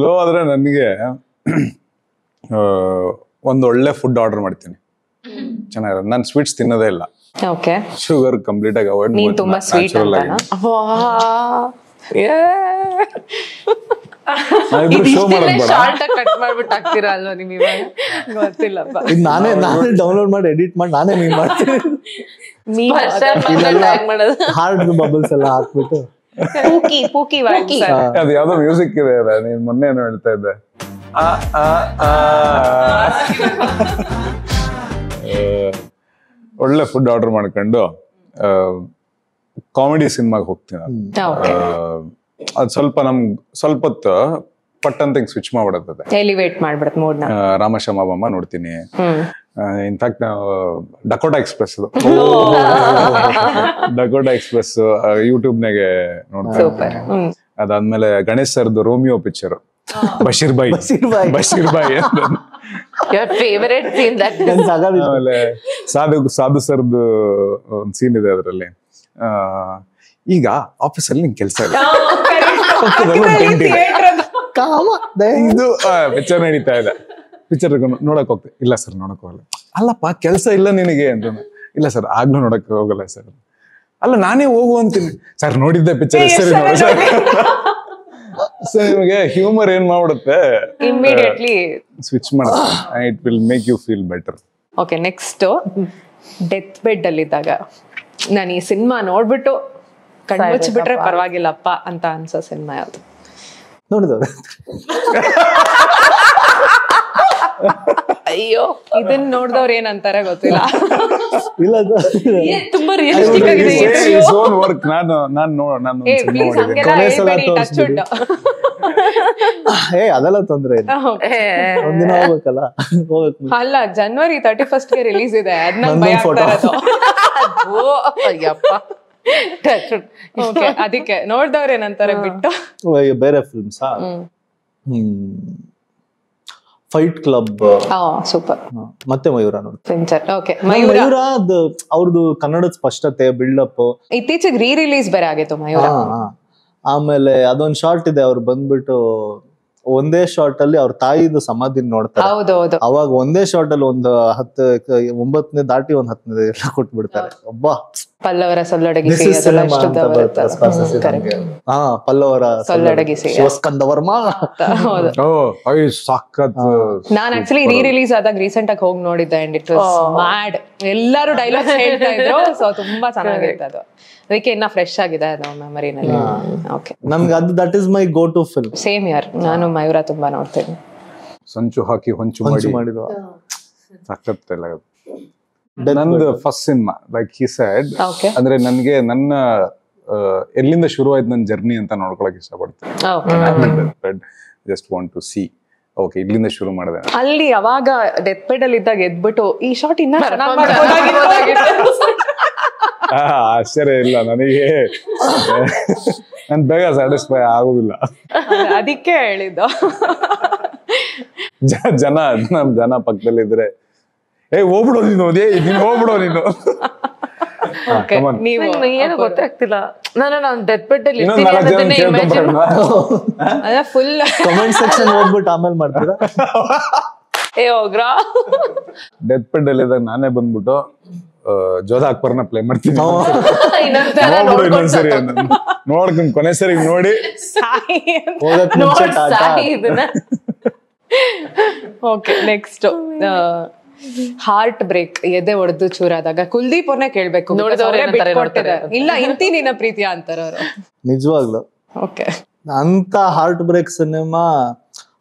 Speaker 1: ಲೋ ಆದ್ರೆ ನನಗೆ ಒಂದು ಒಳ್ಳೆ ಫುಡ್ ಆರ್ಡರ್ ಮಾಡ್ತೀನಿ, ಚೆನ್ನಾಗಿರೋದು. ನಾನು ಸ್ವೀಟ್ಸ್ ತಿನ್ನೋದೇ ಇಲ್ಲ.
Speaker 2: ಓಕೆ.
Speaker 1: ಶುಗರ್ ಕಂಪ್ಲೀಟ್ ಆಗಿ ಅವಾಯ್ಡ್
Speaker 2: ಮಾಡ್ತೀನಿ. ತುಂಬಾ ಸ್ವೀಟ್ ಅಂತಾನಾ?
Speaker 4: ಕಟ್ ಮಾಡ್ಬಿಟ್ಟು ಹಾಕ್ತೀರಾ ಅಲ್ವಾ ನಿಮ್? ಇವಾಗ
Speaker 2: ಗೊತ್ತಿಲ್ಲಪ್ಪ.
Speaker 3: ನಾನೇ ಡೌನ್ಲೋಡ್ ಮಾಡಿ ಎಡಿಟ್ ಮಾಡಿ ನಾನೇ ಮೀನ್ ಮಾಡ್ತೀನಿ.
Speaker 4: ಹಾರ್ಡ್
Speaker 3: ಬಬಲ್ಸ್ ಎಲ್ಲ ಹಾಕ್ಬಿಟ್ಟು
Speaker 2: ಪೂಕಿ
Speaker 1: ಅದು ಯಾವ್ದೋ ಮ್ಯೂಸಿಕ್ ಇದೆ ಅಲ್ಲ, ನೀನ್ ಮೊನ್ನೆ ಏನೋ ಹೇಳ್ತಾ ಇದ್ದೆ. ಒಳ್ಳೆ ಫುಡ್ ಆರ್ಡರ್ ಮಾಡ್ಕೊಂಡು ಕಾಮಿಡಿ ಸಿನಿಮಾಗೆ ಹೋಗ್ತೀನಿ. ಅದು ಸ್ವಲ್ಪ ಹೊತ್ತು ಪಟ್ ಅಂತ ಸ್ವಿಚ್ ಮಾಡ್ಬಿಡತ್ತದೆ,
Speaker 2: ಎಲಿವೇಟ್ ಮಾಡ್ಬಿಡತ್ತೆ ಮೂಡ್ನ.
Speaker 1: ರಾಮಶಮಾಬಮ್ಮ ನೋಡ್ತೀನಿ. ಇನ್ಫ್ಯಾಕ್ಟ್ ಡಕೋಟಾ ಎಕ್ಸ್ಪ್ರೆಸ್ ಯೂಟ್ಯೂಬ್ನಾಗೆ ನೋಡ್ತೀನಿ. ಅದಾದ್ಮೇಲೆ ಗಣೇಶ್ ಸರ್ದು ರೋಮಿಯೋ ಪಿಕ್ಚರ್, ಬಶೀರ್ ಬಾಯಿ ಆಮೇಲೆ ಸಾಧು ಸರ್ದು ಒಂದ್ ಸೀನ್ ಇದೆ ಅದ್ರಲ್ಲಿ. ಈಗ ಆಫೀಸಲ್ಲಿ ನಿಂಗೆ ಕೆಲಸ ಇಲ್ಲ, ಇದು ಪಿಕ್ಚರ್ ನಡೀತಾ ಇದೆ, ಪಿಕ್ಚರ್ ನೋಡಕ್ ಹೋಗ್ತೇವೆ. ಇಲ್ಲ ಸರ್ ನೋಡಕ್ ಹೋಗಲ್ಲ. ಅಲ್ಲಪ್ಪ ಕೆಲಸ ಇಲ್ಲ ನಿನಗೆ ಅಂತ. ಇಲ್ಲ ಸರ್ ಆಗ್ಲೂ ನೋಡಕ್ ಹೋಗಲ್ಲ ಸರ್. ಅಲ್ಲ ನಾನೇ ಹೋಗು ಅಂತೀನಿ. ಸರ್ ನೋಡಿದ್ದೆ ಪಿಕ್ಚರ್ ಸರಿ ನೋಡಿ ಸರ್. ಸೊ ನಿಮಗೆ ಹ್ಯೂಮರ್ ಏನ್ ಮಾಡ್ಬಿಡುತ್ತೆ,
Speaker 2: ಇಮಿಡಿಯೇಟ್ಲಿ
Speaker 1: ಸ್ವಿಚ್ ಮಾಡುತ್ತೆ. It will make you feel better.
Speaker 2: Okay, next death bed ಅಲ್ಲಿ ಇದ್ದಾಗ ನಾನು ಈ ಸಿನಿಮಾ ನೋಡ್ಬಿಟ್ಟು ಕಣ್ಮುಚ್ಚಿಬಿಟ್ರೆ ಪರವಾಗಿಲ್ಲಪ್ಪ ಅಂತ ಅನ್ಸೋ ಸಿನಿಮಾ ಯಾವ್ದು?
Speaker 3: ನೋಡಿದವ್ರೆ
Speaker 2: ಅಯ್ಯೋ, ಇದನ್ನ ನೋಡಿದವ್ರು ಏನಂತಾರೆ ಗೊತ್ತಿಲ್ಲ.
Speaker 3: ಇಲ್ಲ
Speaker 2: ತುಂಬಾ ರಿಯಲಿಸ್ಟಿಕ್ ಆಗಿದೆ.
Speaker 3: ಅದೆಲ್ಲ ತೊಂದ್ರೆ ಇಲ್ಲ, ಒಂದಿನ ಹೋಗ್ಬೇಕಲ್ಲ.
Speaker 2: ಅಲ್ಲ, January 31st ರಿಲೀಸ್ ಇದೆ. ಅದನ್ನ ಭಯ ಆಗ್ತಾ ಇರೋದು. ಅದಕ್ಕೆ ನೋಡ್ದವ್ರ ಏನಂತಾರೆ ಬಿಟ್ಟು.
Speaker 3: ಬೇರೆ ಫಿಲ್ಮ್ಸ್ ಫೈಟ್ ಕ್ಲಬ್
Speaker 2: ಸೂಪರ್.
Speaker 3: ಮತ್ತೆ ಮಯೂರ ನೋಡ್ತೀನಿ.
Speaker 2: ಮಯೂರ
Speaker 3: ಅವ್ರದ್ದು ಕನ್ನಡದ ಸ್ಪಷ್ಟತೆ, ಬಿಲ್ಡಪ್.
Speaker 2: ಇತ್ತೀಚೆಗೆ ರೀ-ರಿಲೀಸ್ ಬೇರೆ ಆಗಿತ್ತು ಮಯೂರ.
Speaker 3: ಆಮೇಲೆ ಅದೊಂದ್ ಶಾರ್ಟ್ ಇದೆ, ಅವ್ರು ಬಂದ್ಬಿಟ್ಟು ಒಂದೇ ಶಾರ್ಟ್ ಅಲ್ಲಿ ಅವ್ರ ತಾಯಿದು ಸಮಾಧಿ ನೋಡ್ತಾರೆ.
Speaker 2: ಹೌದೌದು.
Speaker 3: ಅವಾಗ ಒಂದೇ ಶಾರ್ಟ್ ಅಲ್ಲಿ ಒಂದು 9ನೇ ದಾಟಿ 10ನೇ ಎಲ್ಲ ಕೊಟ್ಬಿಡ್ತಾರೆ. ಒಬ್ಬ
Speaker 2: ಪಲ್ಲವರ ಸೊಲ್ಲಡಗಿಸಿ
Speaker 3: ಪಲ್ಲವರ
Speaker 2: ಸೊಲ್ಲಡಗಿಸಿ
Speaker 3: ಶಿವಸ್ಕಂದ ವರ್ಮ.
Speaker 2: ನಾನ್ ಆಕ್ಚುಲಿ ರೀ-ರಿಲೀಸ್ ಆದಾಗ ರೀಸೆಂಟ್ ಆಗಿ ಹೋಗಿ ನೋಡಿದ್ದೆ. And it was mad. ಎಲ್ಲರೂ ಡೈಲಾಗ್ಸ್ ಹೇಳ್ತಾ ಇದ್ರು. ಸೊ ತುಂಬಾ ಚೆನ್ನಾಗಿತ್ತು ಅದು. ಅದಕ್ಕೆ ಇನ್ನ ಫ್ರೆಶ್ ಆಗಿದೆ ಅದು ಮೆಮರಿನಲ್ಲಿ. ಓಕೆ,
Speaker 3: ನಮ್ಗೆ ಅದು that is my go to film.
Speaker 2: Same year. ನಾನು ಮಯೂರ ತುಂಬಾ ನೋಡ್ತೀನಿ.
Speaker 1: ಸಂಚು ಹಾಕಿ ಹೊಂಚು ಮಾಡಿದ್ರು ಸಖತ್ ಎಲ್ಲ. ನಂದು first cinema like he said, ಅಂದ್ರೆ ನನ್ಗೆ ನನ್ನ ಎಲ್ಲಿಂದ ಶುರು ಆಯ್ತು ನನ್ನ ಜರ್ನಿ ಅಂತ ನೋಡ್ಕೊಳಕ್ ಇಷ್ಟಪಡ್ತೀನಿ. Just want to see okay ಇಲ್ಲಿಂದ ಶುರು ಮಾಡಿದೆ.
Speaker 2: ಅಲ್ಲಿ ಅವಾಗ ಡೆತ್ ಬೆಡ್ ಅಲ್ಲಿ ಇದ್ದಾಗ ಎದ್ಬಿಟ್ಟು ಈ ಶಾರ್ಟ್ ಇನ್ನ
Speaker 1: ಆಶ್ಚರ್ಯ ಇಲ್ಲ ನನಗೆ. ನನ್ ಬೇಗ ಸ್ಯಾಟಿಸ್ಫೈ ಆಗುದಿಲ್ಲ.
Speaker 2: ಅದಕ್ಕೆ ಹೇಳಿದ್ದು.
Speaker 1: ಜನ ಪಕ್ಕದಲ್ಲಿ ಇದ್ರೆ ಹೋಗ್ಬಿಡೋ ನೀನು, ನೀನು ಹೋಗ್ಬಿಡೋ ನೀನು.
Speaker 4: ಏನು ಗೊತ್ತಾಗ್ತಿಲ್ಲ. ನಾನು ಡೆತ್ ಬೆಡ್ ಅಲ್ಲಿ
Speaker 2: ಫುಲ್
Speaker 3: ಕಮೆಂಟ್ ಸೆಕ್ಷನ್ ಹೋಗ್ಬಿಟ್ಟು ಆಮೇಲೆ ಮಾಡ್ತೀರಾ?
Speaker 1: ಡೆತ್ ಬೆಡ್ ಅಲ್ಲಿ ಇದ್ದಾಗ ನಾನೇ ಬಂದ್ಬಿಟ್ಟು ಜೋಧಾ ಅಕ್ಬರ್ನ ಪ್ಲೇ ಮಾಡ್ತೀನಿ. ಇನ್ನೊಂದ್ಸರಿ ನೋಡ್ಕೊಂಡು ಕೊನೆ ಸರಿ ನೋಡಿ
Speaker 2: ಓಕೆ. ನೆಕ್ಸ್ಟ್ ಹಾರ್ಟ್ ಬ್ರೇಕ್, ಎದೆ ಒಡೆದು ಚೂರಾದಾಗ ಕುಲ್ದೀಪ್ ಅವ್ರನ್ನೇ ಕೇಳ್ಬೇಕು. ಇಲ್ಲ ಇಂತಿ ನಿನ್ನ ಪ್ರೀತಿಯ ಅಂತಾರ ಅವರು.
Speaker 3: ನಿಜವಾಗ್ಲು
Speaker 2: ಓಕೆ,
Speaker 3: ಅಂತ ಹಾರ್ಟ್ ಬ್ರೇಕ್ ಸಿನಿಮಾ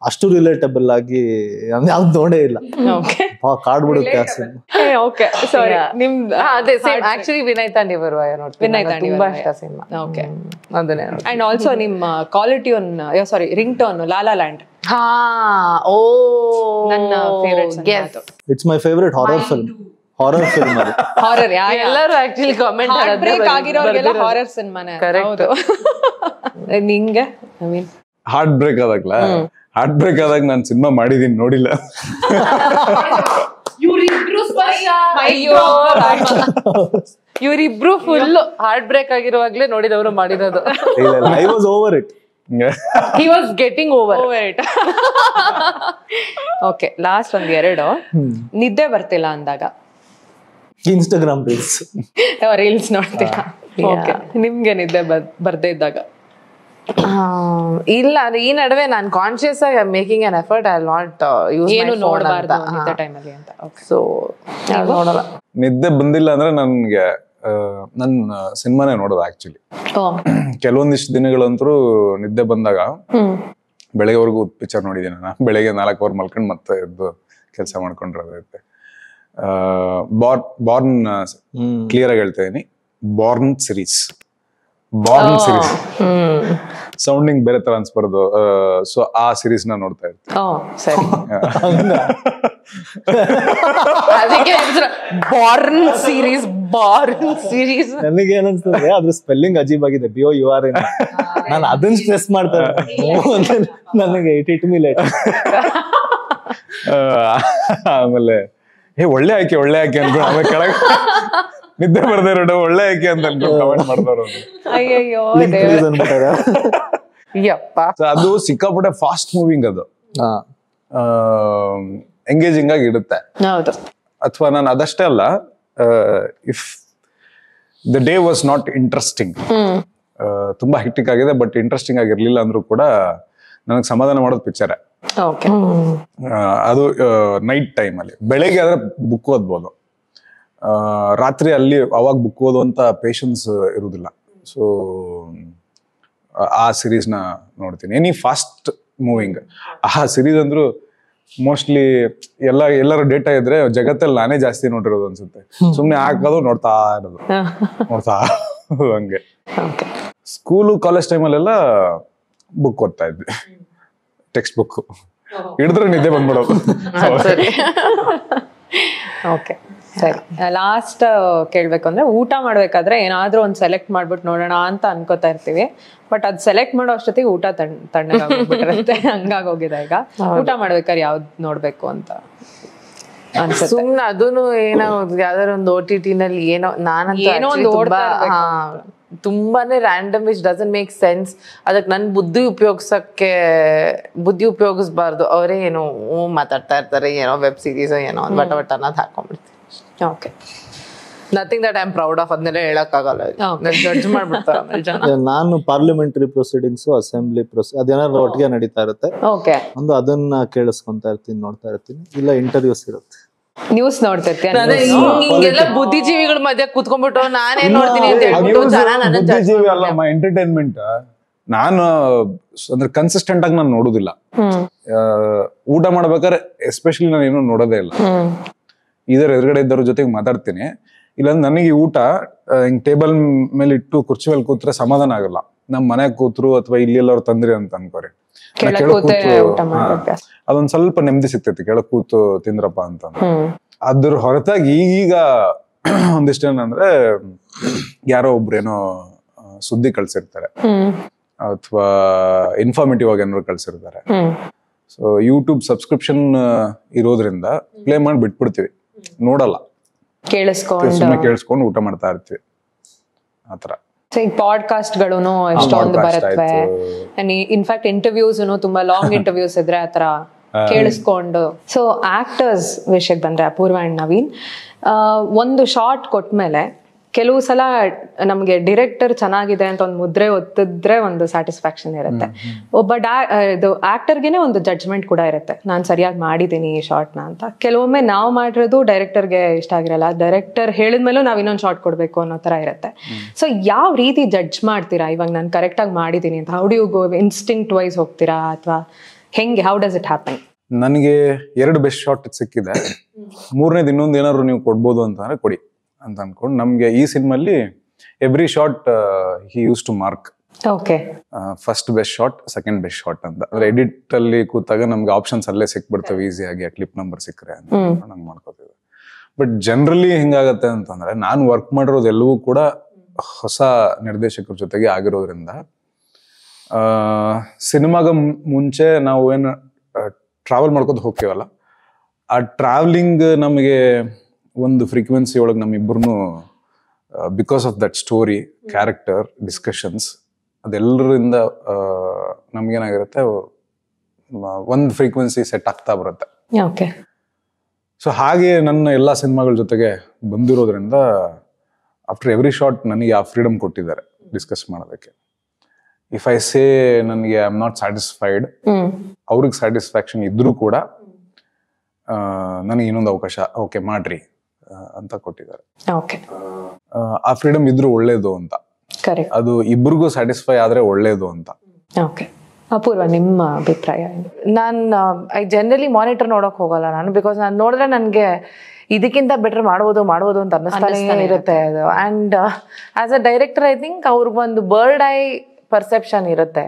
Speaker 3: ಅಷ್ಟು ರಿಲೇಟಬಲ್ ಆಗಿ ಯಾವ್ದು ನೋಡೇ ಇಲ್ಲ. ಕಾಡ್ಬಿಡುತ್ತೆ ಆ ಸಿನಿಮಾ.
Speaker 2: ಓಕೆ, ಸಾರಿ. ನಿಮ್ದು
Speaker 4: ಅದೇ ಸೇಮ್ ಆಕ್ಚುಲಿ ವಿನಯ್ ತಾಂಡಿವರ್ವ ನೋಡ್ತೀನಿ, ತುಂಬಾ ಇಷ್ಟ ಸಿನಿಮಾ.
Speaker 2: ಓಕೆ, ಅದನ್ನೇ. ಅಂಡ್ ಆಲ್ಸೋ ನಿಮ್ಮ ಕಾಲರ್ ಟ್ಯೂನ್, ಸಾರಿ ರಿಂಗ್ ಟೋನ್ ಲಾಲಾ ಲ್ಯಾಂಡ್.
Speaker 4: ಹಾ, ಓ
Speaker 2: ನನ್ನ favourite.
Speaker 3: It's my favourite horror film. ಅದು
Speaker 2: ಹಾರರ್.
Speaker 4: ಎಲ್ಲರೂ ಆಕ್ಚುಲಿ ಕಾಮೆಂಟ್
Speaker 2: ಆಗಿರೋರ್ಗೆಲ್ಲ ಹಾರರ್ ಸಿನಿಮಾನೇ. ಹೌದು. ನಿಂಗೆ ಐ ಮೀನ್
Speaker 1: ಹಾರ್ಟ್ ಬ್ರೇಕ್ ಆದಾಗ ನಾನು ಸಿನಿಮಾ ಮಾಡಿದೀನಿ, ನೋಡಿಲ್ಲ.
Speaker 4: ಇವರಿಬ್ರು ಫುಲ್ ಹಾರ್ಟ್ ಬ್ರೇಕ್ ಆಗಿರುವಾಗ್ಲೇ ನೋಡಿದವರು ಮಾಡಿರೋದು.
Speaker 3: I was over it.
Speaker 4: He was getting over
Speaker 2: it. Okay, last ಒಂದ್ 2 ನಿದ್ದೆ ಬರ್ತಿಲ್ಲ ಅಂದಾಗ
Speaker 3: ಇನ್ಸ್ಟಾಗ್ರಾಮ್
Speaker 2: ರೀಲ್ಸ್ ನೋಡ್ತೀರಾ? ಓಕೆ, ನಿಮ್ಗೆ ನಿದ್ದೆ ಬರ್ದೇ ಇದ್ದಾಗ?
Speaker 4: ಇಲ್ಲ, ಈ ನಡುವೆ ನಾನು ಕಾನ್ಶಿಯಸ್ ಆಗಿ making an effort. I will not use
Speaker 2: ಏನು ನೋಡಬಾರ್ದು ನಿದ್ದೆ ಟೈಮಲ್ಲಿ ಅಂತ.
Speaker 4: ಸೊ ನೋಡಲ್ಲ.
Speaker 1: ನಿದ್ದೆ ಬಂದಿಲ್ಲ ಅಂದ್ರೆ ನನ್ಗೆ ನನ್ನ ಸಿನಿಮಾನೇ ನೋಡೋದು ಆಕ್ಚುಲಿ.
Speaker 2: ಓ
Speaker 1: ಕೆಲವೊಂದಿಷ್ಟು ದಿನಗಳಂತರೂ ನಿದ್ದೆ ಬಂದಾಗ ಬೆಳಗ್ಗೆವರೆಗೂ ಪಿಕ್ಚರ್ ನೋಡಿದ್ದೀನಿ ನಾನು. ಬೆಳಗ್ಗೆ 4 ಅವರ್ ಮಲ್ಕೊಂಡು ಮತ್ತೆ ಎದ್ದು ಕೆಲಸ ಮಾಡ್ಕೊಂಡಿರೋದೈತೆ. ಬಾರ್ನ್ ಕ್ಲಿಯರ್ ಆಗಿ ಹೇಳ್ತಾ ಇದೀನಿ, ಬಾರ್ನ್ ಸೀರೀಸ್ ಸೌಂಡಿಂಗ್ ಬೇರೆ ತರ ಅನ್ಸ್ಬಾರ್ದು. ಸೊ ಆ ಸೀರೀಸ್ ನ ನೋಡ್ತಾ ಇರ್ತೀನಿ.
Speaker 2: ಓ ಸರಿ.
Speaker 4: ಅದಕ್ಕೆ ಬಾರ್ನ್ ಸೀರೀಸ್
Speaker 3: ನನಗೆ ಏನನ್ಸ್ತದೆ ಅದ್ರ ಸ್ಪೆಲ್ಲಿಂಗ್ ಅಜೀಬ್ ಆಗಿದೆ, BOUR. ನಾನು ಅದನ್ನ ಸ್ಟ್ರೆಸ್ ಮಾಡ್ತಾ ನನಗೆ ಇಟ್ ಮೀ ಲೇಟ್.
Speaker 1: ಆಮೇಲೆ ಒಳ್ಳೆ ಆಯ್ಕೆ ಅನ್ಕೊಂಡು ಆಮೇಲೆ ಕೆಳಗೆ ನಿದ್ದೆ ಬರ್ದೇ ಇರೋ ಒಳ್ಳೆ ಆಯ್ಕೆ ಅಂತ ಅನ್ಕೊಂಡು ಕಮೆಂಟ್ ಮಾಡ್ದವ್ರು.
Speaker 2: ಅಯ್ಯಯ್ಯೋ
Speaker 4: ಯಪ್ಪ.
Speaker 1: ಅದು ಸಿಕ್ಕಾಪಟ್ಟೆ ಫಾಸ್ಟ್ ಮೂವಿಂಗ್, ಅದು ಎಂಗೇಜಿಂಗ್ ಆಗಿ ಇಡುತ್ತೆ.
Speaker 2: ಹೌದು.
Speaker 1: ಅಥವಾ ನಾನು ಅದಷ್ಟೇ ಅಲ್ಲ, if the day was not interesting, ತುಂಬಾ ಹೆಕ್ಟಿಕ್ ಆಗಿದೆ ಬಟ್ ಇಂಟ್ರೆಸ್ಟಿಂಗ್ ಆಗಿರ್ಲಿಲ್ಲ ಅಂದ್ರೂ ಕೂಡ ನನಗೆ ಸಮಾಧಾನ ಮಾಡೋದು ಪಿಕ್ಚರೇ. ಅದು ನೈಟ್ ಟೈಮ್ ಅಲ್ಲಿ. ಬೆಳಗ್ಗೆ ಆದ್ರೆ ಬುಕ್ ಓದ್ಬೋದು, ರಾತ್ರಿ ಅಲ್ಲಿ ಅವಾಗ ಬುಕ್ ಓದುವಂತ ಪೇಷನ್ಸ್ ಇರುವುದಿಲ್ಲ. ಸೊ ಆ ಸಿರೀಸ್ನ ನೋಡ್ತೀನಿ. ಎನಿ ಫಾಸ್ಟ್ ಮೂವಿಂಗ್ ಆ ಸಿರೀಸ್ ಅಂದ್ರು ಮೋಸ್ಟ್ಲಿ ಎಲ್ಲರ ಡೇಟಾ ಇದ್ರೆ ಜಗತ್ತಲ್ಲಿ ನಾನೇ ಜಾಸ್ತಿ ನೋಡಿರೋದು ಅನ್ಸುತ್ತೆ. ಸುಮ್ನೆ ಹಾಕೋದು ನೋಡ್ತಾ ಹಂಗೆ. ಸ್ಕೂಲು ಕಾಲೇಜ್ ಟೈಮಲ್ಲೆಲ್ಲ ಬುಕ್ ಓದ್ತಾ ಇದ್ವಿ, ಟೆಕ್ಸ್ಟ್ ಬುಕ್ ಹಿಡಿದ್ರೆ ನಿದ್ದೆ ಬಂದ್ಬಿಡೋದು.
Speaker 2: ಓಕೆ ಸರಿ. ಲಾಸ್ಟ್ ಕೇಳ್ಬೇಕು ಅಂದ್ರೆ, ಊಟ ಮಾಡ್ಬೇಕಾದ್ರೆ ಏನಾದ್ರೂ ಒಂದ್ ಸೆಲೆಕ್ಟ್ ಮಾಡ್ಬಿಟ್ಟು ನೋಡೋಣ ಅಂತ ಅನ್ಕೋತಾ ಇರ್ತೀವಿ, ಬಟ್ ಅದ್ ಸೆಲೆಕ್ಟ್ ಮಾಡೋ ಅಷ್ಟೊತ್ತಿಗೆ ಊಟ ತಣ್ಣಗಾಗೋಗ್ಬಿಟ್ಟಿರುತ್ತೆ. ಹಂಗಾಗೋಗಿದೆ ಈಗ. ಊಟ ಮಾಡ್ಬೇಕಾದ್ರೆ ಯಾವ್ದು ನೋಡ್ಬೇಕು ಅಂತ ಅನ್ಸುತ್ತೆ.
Speaker 4: ಸುಮ್ನೆ ಅದೂನು ಏನೋ ಯಾವ್ದಾರ ಒಂದು OTT ನಲ್ಲಿ ಏನೋ ನಾನಂತೂ ತುಂಬಾನೇ random which doesn't make sense. ಅದಕ್ಕೆ ನನ್ ಬುದ್ಧಿ ಉಪಯೋಗಿಸ್ಬಾರ್ದು. ಅವರೇ ಏನೋ ಮಾತಾಡ್ತಾ ಇರ್ತಾರೆ, ಏನೋ ವೆಬ್ ಸೀರೀಸ್ ಏನೋ ಬಟ್ ಅನ್ನೋದು ಹಾಕೊಂಡ್ಬಿಡ್ತೀನಿ.
Speaker 2: Okay,
Speaker 4: nothing that I am proud of ಅದನ್ನೆಲ್ಲ ಹೇಳಕ್ಕಾಗಲ್ಲ, ಜಡ್ಜ್ ಮಾಡ್ಬಿಡ್ತಾರೆ ಜನ.
Speaker 3: ನಾನು ಪಾರ್ಲಿಮೆಂಟರಿ ಪ್ರೊಸೀಡಿಂಗ್ಸ್, ಅಸೆಂಬ್ಲಿ ಅದೇನಾದ್ರು ಒಟ್ಟಿಗೆ ನಡೀತಾ ಇರುತ್ತೆ, ಅದನ್ನ ಕೇಳಿಸ್ಕೊಂತಾ ಇರ್ತೀನಿ, ನೋಡ್ತಾ ಇರ್ತೀನಿ. ಇಲ್ಲ ಇಂಟರ್ವ್ಯೂಸ್ ಇರುತ್ತೆ,
Speaker 2: ನ್ಯೂಸ್ ನೋಡ್ತಿರ್ತೀಯ.
Speaker 4: ಹಿಂಗೆಲ್ಲ ಬುದ್ಧಿಜೀವಿಗಳ ಮಧ್ಯೆ ಕೂತ್ಕೊಂಡ್ಬಿಟ್ಟು ನಾನೇನ್ ನೋಡ್ತೀನಿ ಅಂತ ಹೇಳ್ಬಿಟ್ಟು ಜನ ನನ್ನ
Speaker 1: ಎಂಟರ್ಟೈನ್ಮೆಂಟ್ ನಾನು ಅಂದ್ರೆ ಕನ್ಸಿಸ್ಟೆಂಟ್ ಆಗಿ ನಾನು ನೋಡುದಿಲ್ಲ. ಊಟ ಮಾಡ್ಬೇಕಾದ್ರೆ ಎಸ್ಪೆಷಲಿ ನಾನು ಏನೂ ನೋಡೋದೇ ಇಲ್ಲ. ಇದರ ಎದುರುಗಡೆ ಇದ್ದವ್ರ ಜೊತೆಗೆ ಮಾತಾಡ್ತೀನಿ, ಇಲ್ಲಾಂದ್ರೆ ನನಗೆ ಊಟ ಹಿಂಗ್ ಟೇಬಲ್ ಮೇಲೆ ಇಟ್ಟು ಕುರ್ಚಿ ಮೇಲೆ ಕೂತ್ರೆ ಸಮಾಧಾನ ಆಗಲ್ಲ. ನಮ್ ಮನೆಗ್ ಕೂತ್ರು ಅಥವಾ ಇಲ್ಲಿ ಎಲ್ಲಾರು ತಂದ್ರಿ ಅಂತ ಅನ್ಕೋರಿ, ಅದೊಂದ್ ಸ್ವಲ್ಪ ನೆಮ್ಮದಿ ಸಿಗ್ತೈತಿ ಕೆಳಗ್ ಕೂತು ತಿಂದ್ರಪ್ಪ ಅಂತ. ಅದ್ರ ಹೊರತಾಗಿ ಈಗ ಒಂದಿಷ್ಟೇನಂದ್ರೆ ಯಾರೋ ಒಬ್ರೇನೋ ಸುದ್ದಿ ಕಳ್ಸಿರ್ತಾರೆ ಅಥವಾ ಇನ್ಫಾರ್ಮೇಟಿವ್ ಆಗಿ ಏನಾದ್ರು ಕಳ್ಸಿರ್ತಾರೆ. ಸೊ ಯೂಟ್ಯೂಬ್ ಸಬ್ಸ್ಕ್ರಿಪ್ಷನ್ ಇರೋದ್ರಿಂದ ಪ್ಲೇ ಮಾಡಿ ಬಿಟ್ಬಿಡ್ತೀವಿ, ನೋಡಲ್ಲ, ಕೇಳಿಸ್ಕೊಂಡು ಊಟ ಮಾಡ್ತಾ ಇರ್ತೀವಿ ಆತರ.
Speaker 2: ಈಗ ಪಾಡ್ಕಾಸ್ಟ್ ಗಳೂನು ಎಷ್ಟೊಂದು ಬರುತ್ತೆ. ಇನ್ಫ್ಯಾಕ್ಟ್ ಇಂಟರ್ವ್ಯೂಸ್ ತುಂಬಾ ಲಾಂಗ್ ಇಂಟರ್ವ್ಯೂಸ್ ಇದ್ರೆ ಆತರ ಕೇಳಿಸ್ಕೊಂಡು. ಸೊ ಆಕ್ಟರ್ಸ್ ವಿಷಯಕ್ಕೆ ಬಂದ್ರೆ ಅಪೂರ್ವ ಅಂಡ್ ನವೀನ್, ಒಂದು ಶಾರ್ಟ್ ಕೊಟ್ಮೇಲೆ ಕೆಲವು ಸಲ ನಮ್ಗೆ ಡಿರೆಕ್ಟರ್ ಚೆನ್ನಾಗಿದೆ ಅಂತ ಒಂದು ಮುದ್ರೆ ಒತ್ತಿದ್ರೆ ಒಂದು ಸ್ಯಾಟಿಸ್ಫ್ಯಾಕ್ಷನ್ ಇರುತ್ತೆ. ಒಬ್ಬ ಇದು ಆಕ್ಟರ್ಗೆನೆ ಒಂದು ಜಡ್ಜ್ಮೆಂಟ್ ಕೂಡ ಇರುತ್ತೆ, ನಾನ್ ಸರಿಯಾಗಿ ಮಾಡಿದೀನಿ ಈ ಶಾರ್ಟ್ನ ಅಂತ. ಕೆಲವೊಮ್ಮೆ ನಾವು ಮಾಡಿರೋದು ಡೈರೆಕ್ಟರ್ಗೆ ಇಷ್ಟ ಆಗಿರಲ್ಲ, ಡೈರೆಕ್ಟರ್ ಹೇಳಿದ್ಮೇಲೂ ನಾವ್ ಇನ್ನೊಂದು ಶಾರ್ಟ್ ಕೊಡ್ಬೇಕು ಅನ್ನೋ ತರ ಇರುತ್ತೆ. ಸೊ ಯಾವ ರೀತಿ ಜಡ್ಜ್ ಮಾಡ್ತೀರಾ ಇವಾಗ ನಾನು ಕರೆಕ್ಟ್ ಆಗಿ ಮಾಡಿದೀನಿ ಅಂತ? How do you go? Instinct wise ಹೋಗ್ತೀರಾ ಅಥವಾ ಹೆಂಗೆ? How does it happen?
Speaker 1: ನನಗೆ 2 ಬೆಸ್ಟ್ ಶಾರ್ಟ್ ಸಿಕ್ಕಿದೆ, 3ನೇದು ಇನ್ನೊಂದು ಏನಾದ್ರು ನೀವು ಕೊಡ್ಬೋದು ಅಂತಂದ್ರೆ ಕೊಡಿ ಅಂತ ಅನ್ಕೊಂಡು ನಮ್ಗೆ ಈ ಸಿನಿಮಲ್ಲಿ every shot he use to mark. First best shot, second best shot ಅಂತ. ಅಂದ್ರೆ ಎಡಿಟ್ ಅಲ್ಲಿ ಕೂತಾಗ ನಮ್ಗೆ ಆಪ್ಷನ್ಸ್ ಅಲ್ಲೇ ಸಿಕ್ಬಿಡ್ತವೆ ಈಸಿಯಾಗಿ, ಆ ಕ್ಲಿಪ್ ನಂಬರ್ ಸಿಕ್ಕರೆ ಅಂತ ನಂಗೆ ಮಾಡ್ಕೋತೀವಿ. ಬಟ್ ಜನರಲಿ ಹೆಂಗಾಗತ್ತೆ ಅಂತಂದ್ರೆ, ನಾನು ವರ್ಕ್ ಮಾಡಿರೋದು ಎಲ್ಲವೂ ಕೂಡ ಹೊಸ ನಿರ್ದೇಶಕರ ಜೊತೆಗೆ ಆಗಿರೋದ್ರಿಂದ ಸಿನಿಮಾಗ ಮುಂಚೆ ನಾವು ಏನು ಟ್ರಾವೆಲ್ ಮಾಡ್ಕೋತ ಹೋಗ್ತೀವಲ್ಲ, ಆ ಟ್ರಾವೆಲಿಂಗ್ ನಮಗೆ ಒಂದು ಫ್ರೀಕ್ವೆನ್ಸಿ ಒಳಗೆ ನಮ್ಮಿಬ್ಬರನ್ನು because of that story, character, discussions ಅದೆಲ್ಲರಿಂದ ನಮ್ಗೇನಾಗಿರುತ್ತೆ, ಒಂದು ಫ್ರೀಕ್ವೆನ್ಸಿ ಸೆಟ್ ಆಗ್ತಾ ಬರುತ್ತೆ. ಸೊ ಹಾಗೆ ನನ್ನ ಎಲ್ಲ ಸಿನಿಮಾಗಳ ಜೊತೆಗೆ ಬಂದಿರೋದ್ರಿಂದ ಆಫ್ಟರ್ ಎವ್ರಿ ಶಾರ್ಟ್ ನನಗೆ ಆ ಫ್ರೀಡಮ್ ಕೊಟ್ಟಿದ್ದಾರೆ ಡಿಸ್ಕಸ್ ಮಾಡೋದಕ್ಕೆ. ಇಫ್ ಐ ಸೇ ನನಗೆ ಐ ಆಮ್ ನಾಟ್ ಸ್ಯಾಟಿಸ್ಫೈಡ್, ಅವ್ರಿಗೆ ಸ್ಯಾಟಿಸ್ಫ್ಯಾಕ್ಷನ್ ಇದ್ರೂ ಕೂಡ ನನಗೆ ಇನ್ನೊಂದು ಅವಕಾಶ, ಓಕೆ ಮಾಡ್ರಿ ಅಂತ ಕೊಟ್ಟಿದ್ದಾರೆ.
Speaker 2: ಓಕೆ,
Speaker 1: ಆ ಫ್ರೀಡಮ್ ಇದ್ರೂ ಒಳ್ಳೇದು ಅಂತ,
Speaker 2: ಕರೆಕ್ಟ್.
Speaker 1: ಅದು ಇಬ್ರಿಗೂ ಸ್ಯಾಟಿಸ್ಫೈ ಆದ್ರೆ ಒಳ್ಳೇದು ಅಂತ.
Speaker 2: ಓಕೆ, ಅಪೂರ್ವ ನಿಮ್ಮ ಅಭಿಪ್ರಾಯ ಏನು?
Speaker 4: ಐ ಜನರಲಿ ಮಾನಿಟರ್ ನೋಡಕ್ ಹೋಗಲ್ಲ ನಾನು, ಬಿಕಾಸ್ ನಾನು ನೋಡಿದ್ರೆ ನನಗೆ ಇದಕ್ಕಿಂತ ಬೆಟರ್ ಮಾಡ್ಬೋದು ಅಂತ ಅನ್ನಿಸ್ತಾನೆ ಇರುತ್ತೆ ಅದು. And as a director I think ಅವ್ರಿಗೊಂದು ಬರ್ಡ್ ಐ ಪರ್ಸೆಪ್ಷನ್ ಇರುತ್ತೆ.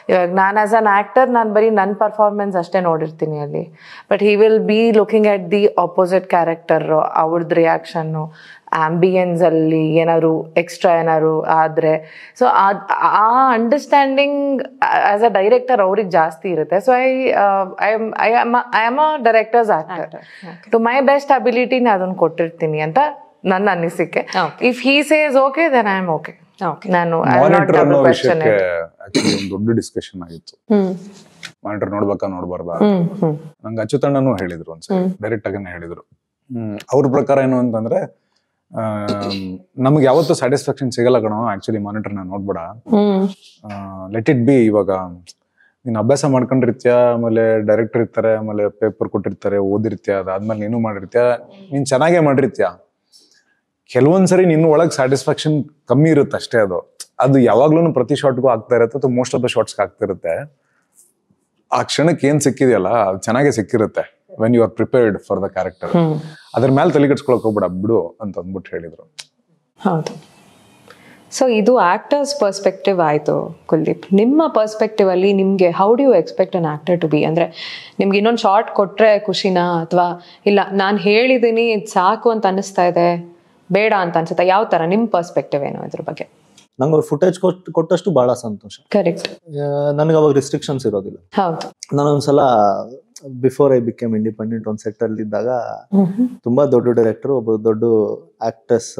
Speaker 4: ಇವಾಗ ನಾನು ಆಸ್ ಅನ್ ಆಕ್ಟರ್ ನಾನು ಬರೀ ನನ್ನ ಪರ್ಫಾರ್ಮೆನ್ಸ್ ಅಷ್ಟೇ ನೋಡಿರ್ತೀನಿ ಅಲ್ಲಿ, but he will be looking at the opposite character, ಅವ್ರದ್ದು ರಿಯಾಕ್ಷನ್ನು, ಆಂಬಿಯನ್ಸ್ ಅಲ್ಲಿ ಏನಾದ್ರು ಎಕ್ಸ್ಟ್ರಾ ಏನಾದ್ರು ಆದ್ರೆ, ಸೊ ಆ ಅಂಡರ್ಸ್ಟ್ಯಾಂಡಿಂಗ್ ಆಸ್ ಅ ಡೈರೆಕ್ಟರ್ ಅವ್ರಿಗೆ ಜಾಸ್ತಿ ಇರುತ್ತೆ. So I am a director's actor, to my best ಅಬಿಲಿಟಿನ ಅದನ್ನ ಕೊಟ್ಟಿರ್ತೀನಿ ಅಂತ ನನ್ನ ಅನಿಸಿಕೆ. If he says okay then I am okay. ನಾನು
Speaker 1: ಮಾನಿಟರ್ ಅನ್ನೋ ವಿಷಯಕ್ಕೆ ಆಕ್ಚುಲಿ ಒಂದು ದೊಡ್ಡ ಡಿಸ್ಕಷನ್ ಆಗಿತ್ತು. ಮಾನಿಟರ್ ನೋಡ್ಬೇಕಾ ನೋಡ್ಬಾರ್ದಾ? ನಂಗೆ ಅಚ್ಯುತಣ್ಣನು ಹೇಳಿದ್ರು ಒಂದ್ಸರಿ, ಡೈರೆಕ್ಟ್ ಆಗೇನೆ ಹೇಳಿದ್ರು. ಅವ್ರ ಪ್ರಕಾರ ಏನು ಅಂತಂದ್ರೆ, ನಮ್ಗೆ ಯಾವತ್ತೂ ಸ್ಯಾಟಿಸ್ಫ್ಯಾಕ್ಷನ್ ಸಿಗಲ್ಲ ಕಣೋ ಆಕ್ಚುಲಿ ಮಾನಿಟರ್ನ ನೋಡ್ಬೇಡ, ಲೆಟ್ ಇಟ್ ಬಿ. ಇವಾಗ ನೀನ್ ಅಭ್ಯಾಸ ಮಾಡ್ಕೊಂಡಿರ್ತೀಯ, ಆಮೇಲೆ ಡೈರೆಕ್ಟರ್ ಇರ್ತಾರೆ, ಆಮೇಲೆ ಪೇಪರ್ ಕೊಟ್ಟಿರ್ತಾರೆ, ಓದಿರ್ತೀಯ, ಅದಾದ್ಮೇಲೆ ನೀನು ಮಾಡಿರ್ತೀಯ, ನೀನ್ ಚೆನ್ನಾಗೇ ಮಾಡಿರ್ತೀಯ. ಕೆಲವೊಂದ್ಸರಿ ನಿನ್ನ ಒಳಗೆ ಸ್ಯಾಟಿಸ್ಫ್ಯಾಕ್ಷನ್ ಕಮ್ಮಿ ಇರುತ್ತೆ ಅಷ್ಟೇ. ಅದು ಯಾವಾಗ್ಲೂ ಪ್ರತಿ ಶಾರ್ಟ್ಗೂ ಆಗ್ತಾ ಇರುತ್ತೆ, ಅಥವಾ ಮೋಸ್ಟ್ ಆಫ್ ದ ಶಾರ್ಟ್ಸ್ಗೆ ಆಗ್ತಿರುತ್ತೆ. ಆ ಕ್ಷಣಕ್ಕೆ ಏನ್ ಸಿಕ್ಕಿದೆಯಲ್ಲ ಅದು ಚೆನ್ನಾಗೇ ಸಿಕ್ಕಿರುತ್ತೆ, when you are prepared for the character. ಅದ್ರ ಮೇಲೆ ತಲೆ ಕೆಡ್ಸ್ಕೊಳಕ್ ಹೋಗ್ಬೇಡ ಬಿಡು ಅಂತ ಅಂದ್ಬಿಟ್ಟು ಹೇಳಿದ್ರು.
Speaker 2: ಹೌದು. ಸೊ ಇದು ಆಕ್ಟರ್ಸ್ ಪರ್ಸ್ಪೆಕ್ಟಿವ್ ಆಯ್ತು. ಕುಲ್ದೀಪ್, ನಿಮ್ಮ ಪರ್ಸ್ಪೆಕ್ಟಿವ್ ಅಲ್ಲಿ ನಿಮ್ಗೆ how do you expect an actor to be? ಅಂದ್ರೆ ನಿಮ್ಗೆ ಇನ್ನೊಂದು ಶಾರ್ಟ್ ಕೊಟ್ರೆ ಖುಷಿನಾ, ಅಥವಾ ಇಲ್ಲ ನಾನು ಹೇಳಿದೀನಿ ಇದು ಸಾಕು ಅಂತ ಅನಿಸ್ತಾ ಇದೆ, ಬೇಡ ಅಂತ ಅನ್ಸುತ್ತಾ? ಯಾವ ತರ ನಿಮ್ ಪರ್ಸ್ಪೆಕ್ಟಿವ್ ಏನು ಇದ್ರ ಬಗ್ಗೆ?
Speaker 3: ನಂಗೆ ಅವ್ರು ಫುಟೇಜ್ ಕೊಟ್ಟಷ್ಟು ಬಹಳ ಸಂತೋಷ.
Speaker 2: ಕರೆಕ್ಟ್.
Speaker 3: ನನಗೆ ಅವಾಗ ರಿಸ್ಟ್ರಿಕ್ಷನ್ಸ್ ಇರೋದಿಲ್ಲ.
Speaker 2: ಹೌದು.
Speaker 3: ನಾನೊಂದ್ಸಲ ಬಿಫೋರ್ ಐ ಬಿಕೇಮ್ ಇಂಡಿಪೆಂಡೆಂಟ್ ಒಂದು ಸೆಟ್ ಅಲ್ಲಿ ಇದ್ದಾಗ ತುಂಬಾ ದೊಡ್ಡ ಡೈರೆಕ್ಟರ್, ಒಬ್ಬ ದೊಡ್ಡ ಆಕ್ಟರ್ಸ್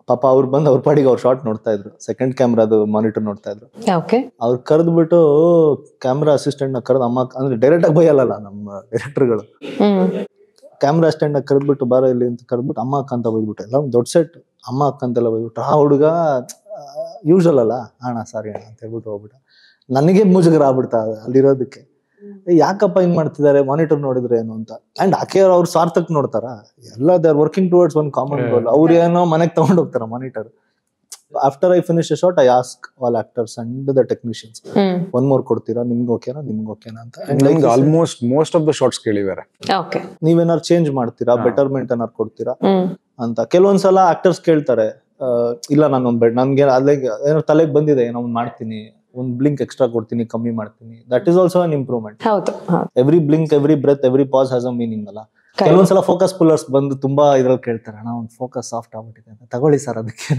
Speaker 3: ಪಾಪ ಅವ್ರು ಬಂದು ಅವ್ರ ಪಾಡಿಗೆ ಅವ್ರ ಶಾರ್ಟ್ ನೋಡ್ತಾ ಇದ್ರು, ಸೆಕೆಂಡ್ ಕ್ಯಾಮ್ರಾದು ಮಾನಿಟರ್ ನೋಡ್ತಾ ಇದ್ರು. ಅವ್ರು ಕರೆದ್ಬಿಟ್ಟು ಕ್ಯಾಮ್ರಾ ಅಸಿಸ್ಟೆಂಟ್ ನ ಕರೆದು ಅಮ್ಮ, ಅಂದ್ರೆ ಡೈರೆಕ್ಟ್ ಆಗಿ ಬೈಯಲ್ಲ ನಮ್ಮ ಡೈರೆಕ್ಟರ್ಗಳು, ಕ್ಯಾಮ್ರಾ ಅಸಿಸ್ಟೆಂಟ್ ನ ಕರೆದ್ಬಿಟ್ಟು ಬಾರ ಇಲ್ಲಿ ಅಂತ ಕರೆದ್ಬಿಟ್ಟು ಅಮ್ಮ ಅಕ್ಕ ಅಂತ ಬೈದ್ಬಿಟ್ಟು, ಎಲ್ಲ ದೊಡ್ಡ ಸೆಟ್ ಅಮ್ಮ ಅಕ್ಕ ಅಂತೆಲ್ಲ ಬೈದ್ಬಿಟ್ಟು, ಆ ಹುಡುಗ ಯೂಶಲ್ ಅಲ್ಲ ಅಣ್ಣ ಸಾರಿ ಅಣ್ಣ ಅಂತ ಹೇಳ್ಬಿಟ್ಟು ಹೋಗ್ಬಿಟ್ಟ. ನನಗೆ ಮುಜುಗರ ಆಗ್ಬಿಡ್ತಾ ಅಲ್ಲಿರೋದಕ್ಕೆ, ಯಾಕಪ್ಪ ಹಿಂಗ್ ಮಾಡ್ತಿದ್ದಾರೆ, ಮಾನಿಟರ್ ನೋಡಿದ್ರೆ ಏನು ಅಂತ. ಅಂಡ್ ಆಕೆ ಅವ್ರು ಸಾರ್ಥಕ್ ನೋಡ್ತಾರ, ಎಲ್ಲ they are working towards one common goal. ಅವ್ರು ಏನೋ ಮನೆಗೆ ತಗೊಂಡ್ ಹೋಗ್ತಾರ monitor. After I finish a shot I ask all actors and the technicians, one more ಕೊಡ್ತೀರಾ, ನಿಮ್ಗೆ ಓಕೆನಾ ಅಂತ.
Speaker 1: Almost most of the shots ಕೇಳಿದ್ದಾರೆ,
Speaker 3: ನೀವೇನಾರು ಚೇಂಜ್ ಮಾಡ್ತೀರಾ, ಬೆಟರ್ಮೆಂಟ್ ಏನಾರು ಕೊಡ್ತೀರಾ ಅಂತ. ಕೆಲವೊಂದ್ಸಲ ಆಕ್ಟರ್ಸ್ ಕೇಳ್ತಾರೆ, ಇಲ್ಲ ನಾನು ನನ್ಗೆ ಅಲ್ಲಿಗೆ ಏನೋ ತಲೆಗೆ ಬಂದಿದೆ, ಏನೋ ಒಂದ್ ಮಾಡ್ತೀನಿ, ಒಂದ್ ಬ್ಲಿಂಕ್ ಎಕ್ಸ್ಟ್ರಾ ಕೊಡ್ತೀನಿ, ಕಮ್ಮಿ ಮಾಡ್ತೀನಿ. That is also an improvement. Every blink, every breath, every pause has a meaning ಅಲ್ಲ. ಕೆಲವೊಂದ್ಸಲ ಫೋಕಸ್ ಪುಲ್ಲರ್ಸ್ ಬಂದು ತುಂಬಾ ಇದ್ರಲ್ಲಿ ಕೇಳ್ತಾರೆ, ಅಣ್ಣ ಒಂದು ಫೋಕಸ್ ಸಾಫ್ಟ್ ಆಗ್ಬಿಟ್ಟಿದೆ ಅಂತ, ತಗೊಳ್ಳಿ ಸರ್ ಅದಕ್ಕೆ.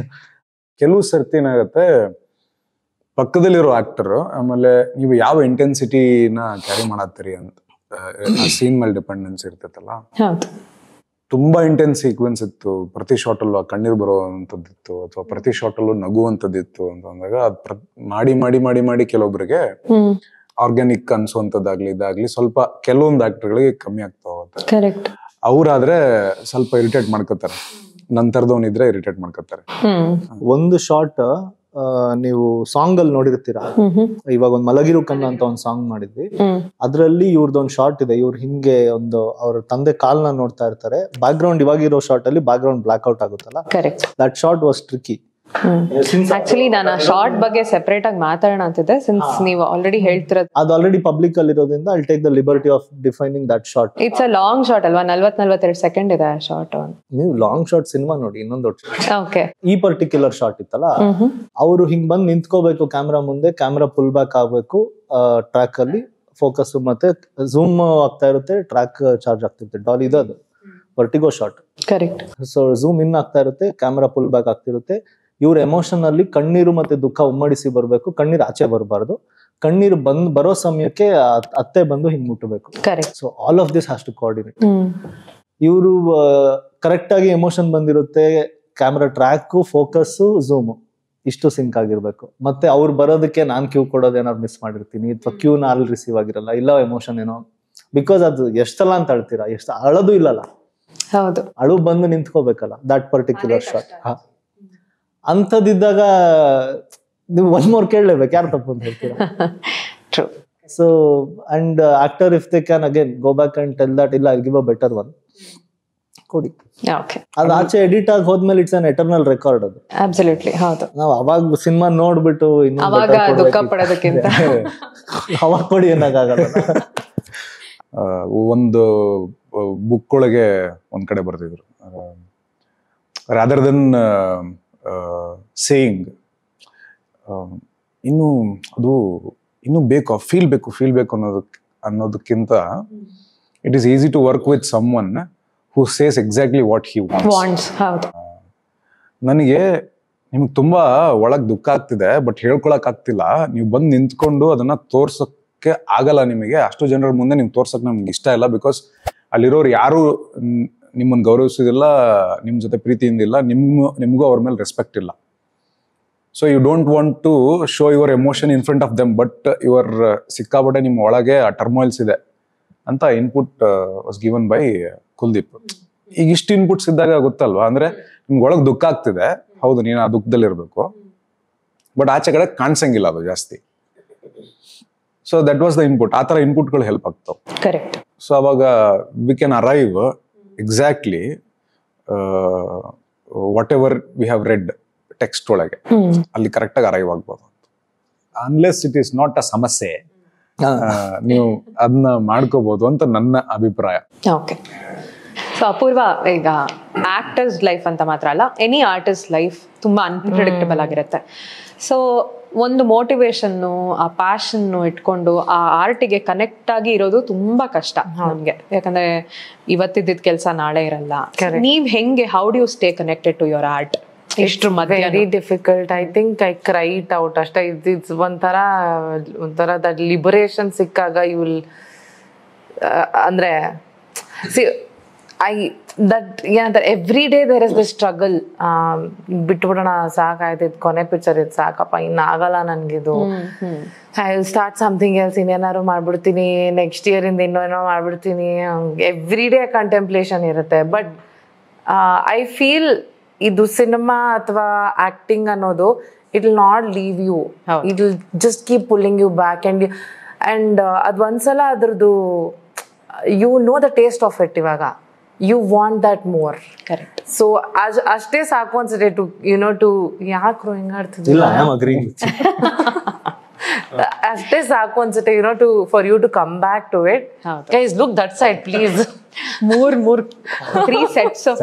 Speaker 1: ಕೆಲವು ಸರ್ತಿ ಏನಾಗತ್ತೆ, ಪಕ್ಕದಲ್ಲಿರೋ ಆಕ್ಟರ್ ಆಮೇಲೆ ನೀವು ಯಾವ ಇಂಟೆನ್ಸಿಟಿನ ಕ್ಯಾರಿ ಮಾಡತ್ತೀರಿ ಅಂತ, ಸೀನ್ ಮೇಲೆ ಡಿಪೆಂಡೆನ್ಸ್ ಇರ್ತೈತಲ್ಲ. ತುಂಬಾ ಇಂಟೆನ್ಸ್ ಸೀಕ್ವೆನ್ಸ್ ಇತ್ತು, ಪ್ರತಿ ಶಾರ್ಟ್ ಅಲ್ಲೂ ಕಣ್ಣೀರ್ ಬರುವಂತದ್ದಿತ್ತು, ಅಥವಾ ಪ್ರತಿ ಶಾರ್ಟ್ ಅಲ್ಲೂ ನಗುವಂತದ್ದಿತ್ತು ಅಂತ ಅಂದಾಗ ಅದ್ ಮಾಡಿ ಮಾಡಿ ಮಾಡಿ ಮಾಡಿ ಕೆಲವೊಬ್ರಿಗೆ ಆರ್ಗ್ಯಾನಿಕ್ ಅನ್ಸುವಂತದ್ದಾಗ್ಲಿ ಇದಾಗ್ಲಿ ಸ್ವಲ್ಪ ಕೆಲವೊಂದು ಆಕ್ಟರ್ಗಳಿಗೆ ಕಮ್ಮಿ ಆಗ್ತಾ ಹೋಗುತ್ತೆ. ಅವ್ರಾದ್ರೆ ಸ್ವಲ್ಪ ಇರಿಟೇಟ್ ಮಾಡ್ಕೋತಾರೆ, ನಂತರದವನಿದ್ರೆ ಇರಿಟೇಟ್ ಮಾಡ್ಕೋತಾರೆ.
Speaker 3: ಒಂದು ಶಾರ್ಟ್ ನೀವು ಸಾಂಗ್ ಅಲ್ಲಿ ನೋಡಿರ್ತೀರಾ, ಇವಾಗ ಒಂದ್ ಮಲಗಿರು ಕನ್ನ ಅಂತ ಒಂದ್ ಸಾಂಗ್ ಮಾಡಿದ್ವಿ, ಅದ್ರಲ್ಲಿ ಇವ್ರದೊಂದ್ ಶಾರ್ಟ್ ಇದೆ, ಇವ್ರು ಹಿಂಗೆ ಒಂದು ಅವ್ರ ತಂದೆ ಕಾಲ್ನ ನೋಡ್ತಾ ಇರ್ತಾರೆ, ಬ್ಯಾಕ್ ಗ್ರೌಂಡ್ ಇವಾಗಿರೋ ಶಾರ್ಟ್ ಅಲ್ಲಿ ಬ್ಯಾಕ್ ಗ್ರೌಂಡ್ ಬ್ಲಾಕ್ ಔಟ್ ಆಗುತ್ತಲ್ಲ, that short was tricky.
Speaker 2: Actually ನಾನು ಆ ಶಾರ್ಟ್ ಬಗ್ಗೆ ಸೆಪರೇಟ್ ಆಗಿ ಮಾತಾಡೋಣ ಅಂತಿದ್ದೆ, ಸಿನ್ಸ್ ನೀವು ಆಲ್ರೆಡಿ ಹೇಳ್ತಿರೋದು
Speaker 3: ಅದು ಆಲ್ರೆಡಿ ಪಬ್ಲಿಕ್ ಅಲ್ಲಿ ಇರೋದ್ರಿಂದ I take the liberty of defining that short.
Speaker 2: It's a long short ಅಲ್ವಾ, 40-42 ಸೆಕೆಂಡ್ ಇದೆ ಆ ಶಾರ್ಟ್.
Speaker 3: ನೀವು ಲಾಂಗ್ ಶಾರ್ಟ್ ಸಿನಿಮಾ ನೋಡಿ, ಇನ್ನೊಂದು
Speaker 2: ಓಕೆ,
Speaker 3: ಈ ಪರ್ಟಿಕ್ಯುಲರ್ ಶಾರ್ಟ್ ಇತ್ತಲ್ಲ, ಅವರು ಹಿಂಗ್ ಬಂದ್ ನಿಂತ್ಕೋಬೇಕು ಕ್ಯಾಮ್ರಾ ಮುಂದೆ, ಕ್ಯಾಮ್ರಾ ಪುಲ್ ಬ್ಯಾಕ್ ಆಗ್ಬೇಕು, ಟ್ರ್ಯಾಕ್ ಅಲ್ಲಿ ಫೋಕಸ್ ಮತ್ತೆ ಝೂಮ್ ಆಗ್ತಾ ಇರುತ್ತೆ, ಟ್ರ್ಯಾಕ್ ಚಾರ್ಜ್ ಆಗ್ತಿರುತ್ತೆ, ಡಾಲ್ ಇದು ಅದು vertigo short.
Speaker 2: Correct.
Speaker 3: So zoom in ಆಗ್ತಾ ಇರುತ್ತೆ, ಕ್ಯಾಮ್ರಾ ಪುಲ್ ಬ್ಯಾಕ್ ಆಗ್ತಿರುತ್ತೆ. ಇವ್ರ ಎಮೋಷನ್ ಅಲ್ಲಿ ಕಣ್ಣೀರು ಮತ್ತೆ ದುಃಖ ಉಮ್ಮಡಿಸಿ ಬರ್ಬೇಕು, ಕಣ್ಣೀರು ಆಚೆ ಬರಬಾರ್ದು, ಕಣ್ಣೀರು ಬರೋ ಸಮಯಕ್ಕೆ ಅತ್ತೆ ಬಂದು ಹಿಂಗ್ ಮುಟ್ಟಬೇಕು. So all of this has to coordinate. ಇವರು ಕರೆಕ್ಟ್ ಆಗಿ ಎಮೋಷನ್ ಬಂದಿರುತ್ತೆ, ಕ್ಯಾಮ್ರಾ ಟ್ರ್ಯಾಕ್, ಫೋಕಸ್, ಝೂಮ್ ಇಷ್ಟು ಸಿಂಕ್ ಆಗಿರ್ಬೇಕು. ಮತ್ತೆ ಅವ್ರು ಬರೋದಕ್ಕೆ ನಾನ್ ಕ್ಯೂ ಕೊಡೋದು ಏನಾದ್ರು ಮಿಸ್ ಮಾಡಿರ್ತೀನಿ, ಅಥವಾ ಕ್ಯೂ ನ ಅಲ್ಲಿ ರಿಸೀವ್ ಆಗಿರಲ್ಲ, ಇಲ್ಲ ಎಮೋಷನ್ ಏನೋ, ಬಿಕಾಸ್ ಅದು ಎಷ್ಟಲ್ಲ ಅಂತ ಅಳ್ತೀರಾ, ಎಷ್ಟು ಅಳದು ಇಲ್ಲಲ್ಲ, ಅಳು ಬಂದು ನಿಂತ್ಕೋಬೇಕಲ್ಲ ದಟ್ ಪರ್ಟಿಕ್ಯುಲರ್ ಶಾಟ್. ಅಂತದಿದ್ದಾಗ ನೀವು ಒನ್ ಮೋರ್ ಕೇಳಲೇಬೇಕು, ಯಾರು ತಪ್ಪು ಅಂತ ಹೇಳ್ತೀರಾ. So and actor if they can again go back and tell that ಇಲ್ಲ I give a better one, ಕೊಡಿ.
Speaker 2: ಓಕೆ,
Speaker 3: ಅದು ಆಚೆ ಎಡಿಟ್ ಆಗಿ ಹೋದ್ಮೇಲೆ ಇಟ್ಸ್ ಅನ್ ಎಟರ್ನಲ್ ರೆಕಾರ್ಡ್ ಅದು.
Speaker 2: ಅಬ್ಸಲ್ಯೂಟ್ಲಿ ಹೌದು.
Speaker 3: ನಾವು ಅವಾಗ ಸಿನಿಮಾ ನೋಡ್ಬಿಟ್ಟು
Speaker 2: ಅವಾಗ ದುಃಖ ಪಡೋದಕ್ಕಿಂತ
Speaker 3: ಅವಾಗ ಕೊಡಿ ಅನ್ನಕ್ಕಾಗಲ್ಲ.
Speaker 1: ಒಂದು ಬುಕ್ ಒಳಗೆ ಒಂದ್ ಕಡೆ ಬರ್ತಿದ್ರು, ರಾದರ್ ದೆನ್ ಸೇಯಿಂಗ್ ಇನ್ನು ಅದು ಇನ್ನೂ ಬೇಕು, ಫೀಲ್ ಬೇಕು ಅನ್ನೋದಕ್ಕಿಂತ it is easy to work with someone who says exactly what he wants.
Speaker 2: ಹೌದು.
Speaker 1: ನನಗೆ ನಿಮ್ಗೆ ತುಂಬಾ ಒಳಗ್ ದುಃಖ ಆಗ್ತಿದೆ ಬಟ್ ಹೇಳ್ಕೊಳಕ್ ಆಗ್ತಿಲ್ಲ, ನೀವು ಬಂದು ನಿಂತ್ಕೊಂಡು ಅದನ್ನ ತೋರ್ಸಕ್ಕೆ ಆಗಲ್ಲ ನಿಮಗೆ, ಅಷ್ಟು ಜನರ ಮುಂದೆ ನಿಮ್ಗೆ ತೋರ್ಸಕ್ ನಮ್ಗೆ ಇಷ್ಟ ಇಲ್ಲ, ಬಿಕಾಸ್ ಅಲ್ಲಿರೋರು ಯಾರು ನಿಮ್ಮನ್ನ ಗೌರವಿಸೋದಿಲ್ಲ, ನಿಮ್ ಜೊತೆ ಪ್ರೀತಿಯಿಂದ ಇಲ್ಲ, ನಿಮ್ಗೂ ಅವ್ರ ಮೇಲೆ ರೆಸ್ಪೆಕ್ಟ್ ಇಲ್ಲ. So you don't want to show your emotion in front of them, but your ಸಿಕ್ಕಾಪಟ್ಟೆ ನಿಮ್ಮ ಒಳಗೆ ಆ ಟರ್ಮಾಯಿಲ್ಸ್ ಇದೆ ಅಂತ input was given by Kuldeep. ಈಗ ಇಷ್ಟು ಇನ್ಪುಟ್ಸ್ ಇದ್ದಾಗ ಗೊತ್ತಲ್ವಾ, ಅಂದ್ರೆ ನಿಮ್ಗೆ ಒಳಗೆ ದುಃಖ ಆಗ್ತಿದೆ, ಹೌದು ನೀನು ಆ ದುಃಖದಲ್ಲಿ ಇರಬೇಕು, ಬಟ್ ಆಚೆ ಕಡೆ ಕಾಣಿಸಂಗಿಲ್ಲ ಅದು ಜಾಸ್ತಿ. So that was the input. ಆ ಥರ ಇನ್ಪುಟ್ಗಳು ಹೆಲ್ಪ್ ಆಗ್ತಾವೆ.
Speaker 2: ಕರೆಕ್ಟ್.
Speaker 1: ಸೊ ಅವಾಗ we can arrive exactly what ever we have read text ಒಳಗೆ, ಅಲ್ಲಿ ಕರೆಕ್ಟ್ ಆಗಿ ಅರೈವ್ ಆಗ್ಬೋದು. Unless it is not a ಸಮಸ್ಯೆ, ನೀವು ಅದನ್ನ ಮಾಡ್ಕೋಬಹುದು ಅಂತ ನನ್ನ ಅಭಿಪ್ರಾಯ.
Speaker 2: ಓಕೆ. ಸೊ ಅಪೂರ್ವ, ಈಗ ಆಕ್ಟರ್ಸ್ ಲೈಫ್ ಅಂತ ಮಾತ್ರ ಅಲ್ಲ, ಎನಿ ಆರ್ಟಿಸ್ಟ್ ಲೈಫ್ ತುಂಬಾ ಅನ್ಪ್ರಿಡಿಕ್ಟಬಲ್ ಆಗಿರುತ್ತೆ. ಸೊ ಒಂದು ಮೋಟಿವೇಶನ್ನು, ಆ ಪ್ಯಾಷನ್ನು ಇಟ್ಕೊಂಡು ಆ ಆರ್ಟಿಗೆ ಕನೆಕ್ಟ್ ಆಗಿ ಇರೋದು ತುಂಬಾ ಕಷ್ಟ ನಮ್ಗೆ, ಯಾಕಂದ್ರೆ ಇವತ್ತಿದ್ದ ಕೆಲಸ ನಾಳೆ ಇರಲ್ಲ. ನೀವ್ ಹೆಂಗೆ, how do you stay connected to your art? ಇಷ್ಟು
Speaker 4: very difficult. I think I cried out ಅಷ್ಟೇ. ಇಟ್ಸ್ ಒಂಥರ ದಟ್ ಲಿಬರೇಷನ್ ಸಿಕ್ಕಾಗ ಯು ವಿಲ್, ಅಂದ್ರೆ ಏನಂತಾರೆ, every day there is the struggle. ಬಿಟ್ಬಿಡೋಣ, ಸಾಕಾಯ್ತು, ಕೊನೆ ಪಿಕ್ಚರ್ ಇದು ಸಾಕಪ್ಪ, ಇನ್ನಾಗಲ್ಲ ನನ್ಗಿದು, I will start something else, ಇನ್ನೇನಾದ್ರು ಮಾಡ್ಬಿಡ್ತೀನಿ, ನೆಕ್ಸ್ಟ್ ಇಯರ್ ಇಂದ ಇನ್ನೇನೋ ಮಾಡ್ಬಿಡ್ತೀನಿ. ಎವ್ರಿ ಡೇ ಕಂಟೆಂಪ್ಲೇಷನ್ ಇರುತ್ತೆ. ಬಟ್ ಐ ಫೀಲ್ ಇದು ಸಿನಿಮಾ ಅಥವಾ ಆಕ್ಟಿಂಗ್ ಅನ್ನೋದು, it will not leave you, it will just keep pulling you back. And ಅದು ಒಂದ್ಸಲ ಅದ್ರದ್ದು you know the taste of it, ಇವಾಗ you want that more.
Speaker 2: Correct.
Speaker 4: So ಅಷ್ಟೇ ಸಾಕು ಅನ್ಸುತ್ತೆ ಟು ಯುನೋ ಟು, ಯಾಕ್ರು ಹಿಂಗಾಡ್ತಿದ್ದಿಲ್ಲ, ಅಷ್ಟೇ ಸಾಕು ಅನ್ಸುತ್ತೆ you know to for you to come back to it. Guys look that side please.
Speaker 2: ಮೂರ್ 3 sets ಆಫ್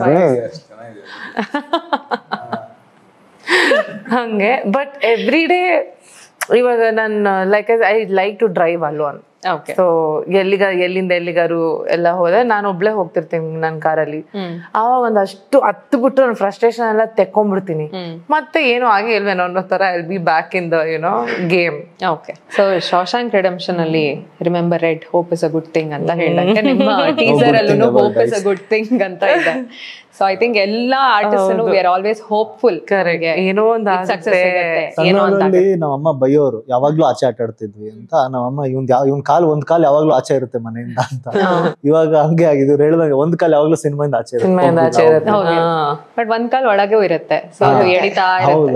Speaker 4: ಹಂಗೆ. ಬಟ್ ಎವ್ರಿ ಡೇ ಇವಾಗ ನಾನು I like to drive alone. So ಎಲ್ಲಿಂದ ಎಲ್ಲಿಗಾರು ಎಲ್ಲ ಹೋದ್ರೆ ನಾನು ಒಬ್ಳೆ ಹೋಗ್ತಿರ್ತೀನಿ ನನ್ನ ಕಾರಲ್ಲಿ. ಆವಾಗ ಒಂದಷ್ಟು ಹತ್ತು ಬಿಟ್ಟು ನನ್ನ ಫ್ರಸ್ಟ್ರೇಷನ್ ಎಲ್ಲ ತೆಕ್ಕೊಂಡ್ಬಿಡ್ತೀನಿ. ಮತ್ತೆ ಏನು ಆಗಿ ಇಲ್ವೇನೋ ಅನ್ನೋ ತರ I will be back in the game.
Speaker 2: Okay. So Shawshank Redemption ಅಲ್ಲಿ remember Red, hope is a good thing ಅಂತ ಹೇಳಿದಂಗೆ ನಿಮ್ಮ ಟೀಸರ್ ಅಲ್ಲೂ hope is a good thing ಅಂತ ಇದೆ. ಸೊ ಐ ಥಿಂಕ್ ಎಲ್ಲಾ artist we are always hopeful.
Speaker 4: ಏನೋ ಒಂದು
Speaker 3: ನಮ್ಮಮ್ಮ ಬೈಯೋರು, ಯಾವಾಗ್ಲೂ ಆಚೆ ಆಟ ಆಡ್ತಿದ್ವಿ ಅಂತ. ನಮ್ಮಮ್ಮ ಇವ್ನ್ ಒಂದ್ ಕಾಲ್ ಯಾವಾಗ್ಲೂ ಆಚೆ ಇರುತ್ತೆ ಮನೆಯಿಂದ ಅಂತ. ಇವಾಗ ಹಂಗೆ ಆಗಿದೆ, ಹೇಳಿದಾಗ ಒಂದ್ ಕಾಲ್ ಯಾವಾಗ್ಲೂ ಸಿನಿಮಾಯಿಂದ ಆಚೆ ಇರುತ್ತೆ,
Speaker 2: ಬಟ್ ಒಂದ್ ಕಾಲ್ ಒಳಗೂ ಇರುತ್ತೆ. ಸೊ ಅದು ಎಳಿತಾ ಇರುತ್ತೆ.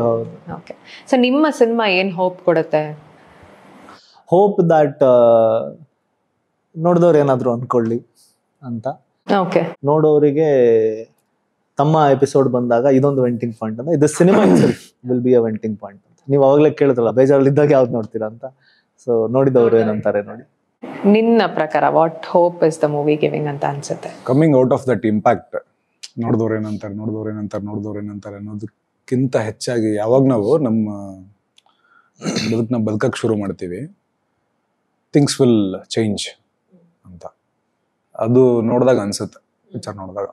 Speaker 2: ಓಕೆ. ಸೊ ನಿಮ್ಮ ಸಿನಿಮಾ ಏನ್ ಹೋಪ್ ಕೊಡುತ್ತೆ?
Speaker 3: ಹೋಪ್ ದಟ್ ನೋಡಿದವ್ರು ಏನಾದ್ರು ಅನ್ಕೊಳ್ಳಿ ಅಂತ.
Speaker 2: ಓಕೆ.
Speaker 3: ನೋಡೋರಿಗೆ ತಮ್ಮ ಎಪಿಸೋಡ್ ಬಂದಾಗ ಇದೊಂದು ವೆಂಟಿಂಗ್ ಪಾಯಿಂಟ್ ಅಂತ, ಇದು cinema will be a venting point ಅಂತ. ನೀವು ಅವಾಗಲೇ ಕೇಳಿದ್ರಲ್ಲ ಬೇಜಾರಲ್ಲಿ ಇದ್ದಾಗ ಯಾವ್ದು ನೋಡ್ತೀರಾ ಅಂತ. ಸೊ ನೋಡಿದವರು ಏನಂತಾರೆ ನೋಡಿ.
Speaker 2: ನಿನ್ನ ಪ್ರಕಾರ what hope is the movie giving ಅಂತ ಅನ್ಸುತ್ತೆ?
Speaker 1: Coming out of that impact, ನೋಡಿದವ್ರು ಏನಂತಾರೆ ಅನ್ನೋದಕ್ಕಿಂತ ಹೆಚ್ಚಾಗಿ ಯಾವಾಗ ನಾವು ನಮ್ಮ ಬದುಕನ್ನ ಬದುಕಕ್ಕೆ ಶುರು ಮಾಡ್ತೀವಿ, ಥಿಂಗ್ಸ್ ವಿಲ್ ಚೇಂಜ್ ಅಂತ ಅದು ನೋಡಿದಾಗ ಅನ್ಸುತ್ತೆ. ಪಿಕ್ಚರ್ ನೋಡಿದಾಗ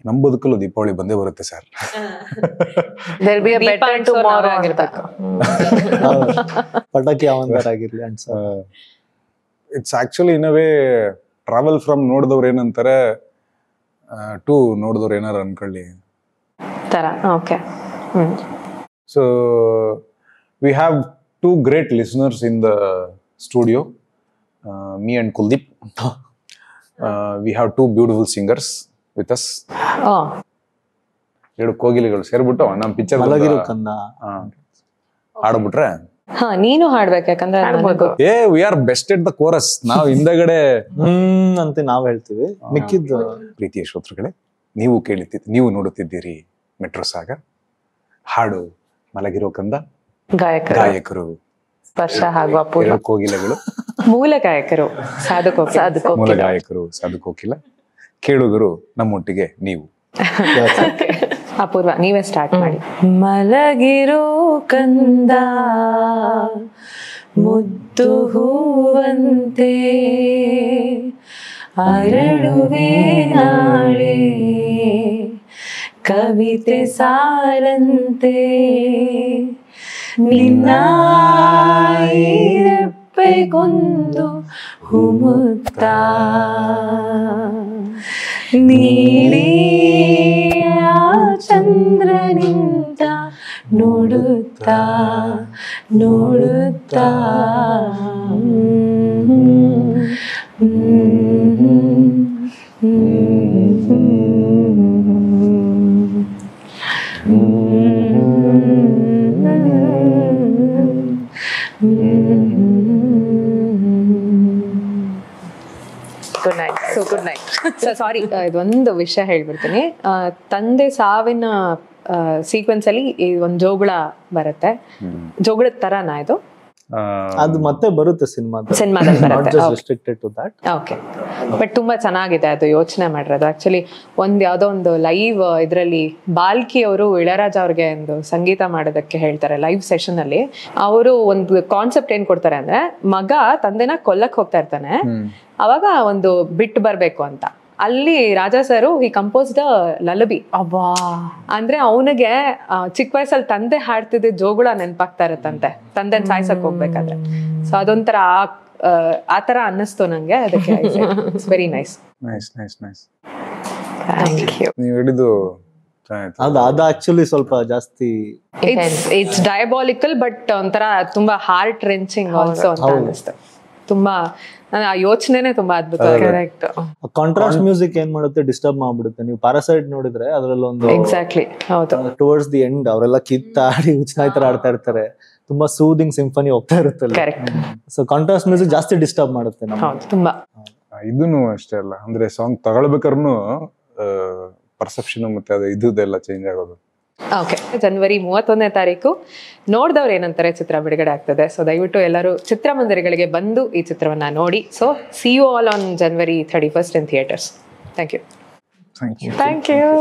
Speaker 1: ನಮ್ಮ ಬದುಕಲ್ಲೂ ದೀಪಾವಳಿ ಬಂದೇ ಬರುತ್ತೆ ಸರ್.
Speaker 3: ಪಟಾಕಿ ಯಾವಂತಾರಾಗಿರ್ಲಿ ಅನ್ಸ.
Speaker 1: It's actually in a way travel from ನೋಡಿದವ್ರು ಏನಂತಾರೆ ಟು ನೋಡಿದವ್ರು ಏನಾರು ಅನ್ಕೊಳ್ಳಿ
Speaker 2: ತರ. Okay.
Speaker 1: So we have 2 great listeners in the studio, me and Kuldeep. We have 2 beautiful singers with us. ಎರಡು ಕೋಗಿಲೆಗಳು ಸೇರ್ಬಿಟ್ಟು ನಮ್ಮ ಪಿಕ್ಚರ್
Speaker 3: ಮಲಗಿರು ಕನ್ನ
Speaker 1: ಆಡ್ಬಿಟ್ರೆ
Speaker 2: ಹಾ ನೀನು ಹಾಡ್ಬೇಕು, ಯಾಕಂದ್ರೆ
Speaker 4: ಹಾಡ್ಬೋದು.
Speaker 1: We are best at the chorus. ನಾವು ಹಿಂದಗಡೆ
Speaker 3: ಅಂತ ನಾವ್ ಹೇಳ್ತೀವಿ, ಮಿಕ್ಕಿದ್ದು
Speaker 1: ಪ್ರೀತಿಯ ಶ್ರೋತೃಗಳೇ, ನೀವು ನೋಡುತ್ತಿದ್ದೀರಿ ಮೆಟ್ರೋ ಸಾಗರ್. ಹಾಡು ಮಲಗಿರೋ ಕಂದ, ಗಾಯಕರು
Speaker 4: ಸ್ಪರ್ಶ ಹಾಗೂ ಅಪೂರ್ವ,
Speaker 1: ಎರಡು ಕೋಗಿಲೆಗಳು,
Speaker 2: ಮೂಲ ಗಾಯಕರು
Speaker 1: ಮೂಲ ಗಾಯಕರು ಸಾಧು ಕೋಕಿಲ, ಕೇಳುಗರು ನಮ್ಮೊಟ್ಟಿಗೆ ನೀವು.
Speaker 2: ಅಪೂರ್ವ, ನೀವೇ ಸ್ಟಾರ್ಟ್ ಮಾಡಿ.
Speaker 4: ಮಲಗಿರೋ ಕಂದ ಮುದ್ದು ಹೂವಂತೆ ಅರಳುವೆ ನಾಳೆ ಕವಿತೆ ಸಾರಂತೆ ನಿನ್ನ ರೆಪ್ಪೆಗೊಂದು ಹುಮುತ್ತ ನೀಲಿ ಚಂದ್ರನಿಂದ ನೋಡುತ್ತಾ ನೋಡುತ್ತಾ good night.
Speaker 2: So good night. Sorry, ಇದೊಂದು ವಿಷಯ ಹೇಳ್ಬಿಡ್ತೀನಿ. ತಂದೆ ಸಾವಿನ ಸೀಕ್ವೆನ್ಸ್ ಅಲ್ಲಿ ಈ ಒಂದು ಜೋಗುಳ ಬರುತ್ತೆ. ಜೋಗುಳದ ತರನಾ ಇದು?
Speaker 3: ಅದು ಮತ್ತೆ ಬರುತ್ತೆ
Speaker 2: ಸಿನಿಮಾದಲ್ಲಿ ಬರುತ್ತೆ.
Speaker 3: Restricted to that.
Speaker 2: Okay, but ತುಂಬಾ ಚೆನ್ನಾಗಿದೆ ಅದು. ಯೋಚನೆ ಮಾಡಿರೋದು ಆಕ್ಚುಲಿ ಯಾವ್ದೋ ಒಂದು ಲೈವ್ ಇದರಲ್ಲಿ ಬಾಲ್ಕಿ ಅವರು ಇಳಯರಾಜ ಅವ್ರಿಗೆ ಒಂದು ಸಂಗೀತ ಮಾಡೋದಕ್ಕೆ ಹೇಳ್ತಾರೆ ಲೈವ್ ಸೆಷನ್ ಅಲ್ಲಿ. ಅವರು ಒಂದು ಕಾನ್ಸೆಪ್ಟ್ ಏನ್ ಕೊಡ್ತಾರೆ ಅಂದ್ರೆ, ಮಗ ತಂದೆನ ಕೊಲ್ಲಕ್ ಹೋಗ್ತಾ ಇರ್ತಾನೆ, ಅವಾಗ ಒಂದು ಬಿಟ್ ಬರ್ಬೇಕು ಅಂತ. ಅಲ್ಲಿ ರಾಜಾ ಸರು ಈ ಕಂಪೋಸ್ಡ್ ಲಲಬಿ.
Speaker 4: ಅಬ್ಬಾ,
Speaker 2: ಅಂದ್ರೆ ಅವನಿಗೆ ಚಿಕ್ಕ ವಯಸ್ಸಲ್ಲಿ ತಂದೆ ಹಾಡ್ತಿದ್ದ ಜೋಗುಳ ನೆನಪಾಗ್ತಾ ಇರತ್ತಂತೆ ತಂದೆನ್ ಸಾಯ್ಸಕ್ ಹೋಗ್ಬೇಕಾದ್ರೆ. ಸೊ ಅದೊಂಥರ ಆತರ ಅನ್ನಿಸ್ತು ನಂಗೆ, ಅದಕ್ಕೆ it's very nice.
Speaker 1: Nice nice nice.
Speaker 2: Thank you.
Speaker 1: ನೀವು ಹೇಳಿದ್ದು
Speaker 3: ಅದು ಆಕ್ಚುಲಿ ಸ್ವಲ್ಪ ಜಾಸ್ತಿ
Speaker 2: ಇಟ್ಸ್ ಡಯಾಬಾಲಿಕಲ್, ಬಟ್ ಒಂಥರ ತುಂಬಾ ಹಾರ್ಟ್ ರೆಂಚಿಂಗ್ ಆಲ್ಸೋ ಅಂತ ಅನ್ನಿಸ್ತು. ತುಂಬಾ ಆ ಯೋಚನೆನೇ ತುಂಬಾ ಅದ್ಭುತ.
Speaker 4: ಕರೆಕ್ಟ್.
Speaker 3: ಕಾಂಟ್ರಾಸ್ಟ್ ಮ್ಯೂಸಿಕ್ ಏನ್ ಮಾಡುತ್ತೆ, ಡಿಸ್ಟರ್ಬ್ ಮಾಡ್ಬಿಡುತ್ತೆ. ನೀವು ಪ್ಯಾರಾಸೈಟ್ ನೋಡಿದ್ರೆ ಅದ್ರಲ್ಲಿ ಒಂದು
Speaker 2: ಎಕ್ಸಾಕ್ಟ್ಲಿ ಹೌದು,
Speaker 3: ಟುವರ್ಡ್ಸ್ ದಿ ಎಂಡ್ ಅವರೆಲ್ಲ ಕಿತ್ತಾಡಿ ಹುಚ್ಚನಾಯಿ ತರ ಆಡ್ತಾ ಇರ್ತಾರೆ, ತುಂಬಾ ಸೂದಿಂಗ್ ಸಿಂಫನಿ ಹೋಗ್ತಾ ಇರುತ್ತೆ.
Speaker 2: ಕರೆಕ್ಟ್.
Speaker 3: ಸೊ ಕಾಂಟ್ರಾಸ್ಟ್ ಮ್ಯೂಸಿಕ್ ಜಾಸ್ತಿ ಡಿಸ್ಟರ್ಬ್ ಮಾಡುತ್ತೆ ನಮ್ಗೆ.
Speaker 2: ಹೌದು, ತುಂಬಾ.
Speaker 1: ಇದನ್ನು ಅಷ್ಟೇ ಅಲ್ಲ, ಅಂದ್ರೆ ಸಾಂಗ್ ತಗೊಳ್ಬೇಕಾದ್ರೂ ಪರ್ಸೆಪ್ಷನ್ ಮತ್ತೆ ಅದು ಇದೆಲ್ಲ ಚೇಂಜ್ ಆಗೋದು.
Speaker 2: ಓಕೆ, ಜನವರಿ 31ನೇ ತಾರೀಕು ನೋಡ್ದವ್ರು ಏನಂತಾರೆ ಚಿತ್ರ ಬಿಡುಗಡೆ ಆಗ್ತದೆ. ಸೊ ದಯವಿಟ್ಟು ಎಲ್ಲರೂ ಚಿತ್ರಮಂದಿರಗಳಿಗೆ ಬಂದು ಈ ಚಿತ್ರವನ್ನ ನೋಡಿ. So see you all on January 31st in theaters. Thank you.
Speaker 1: Thank you.
Speaker 4: Thank you.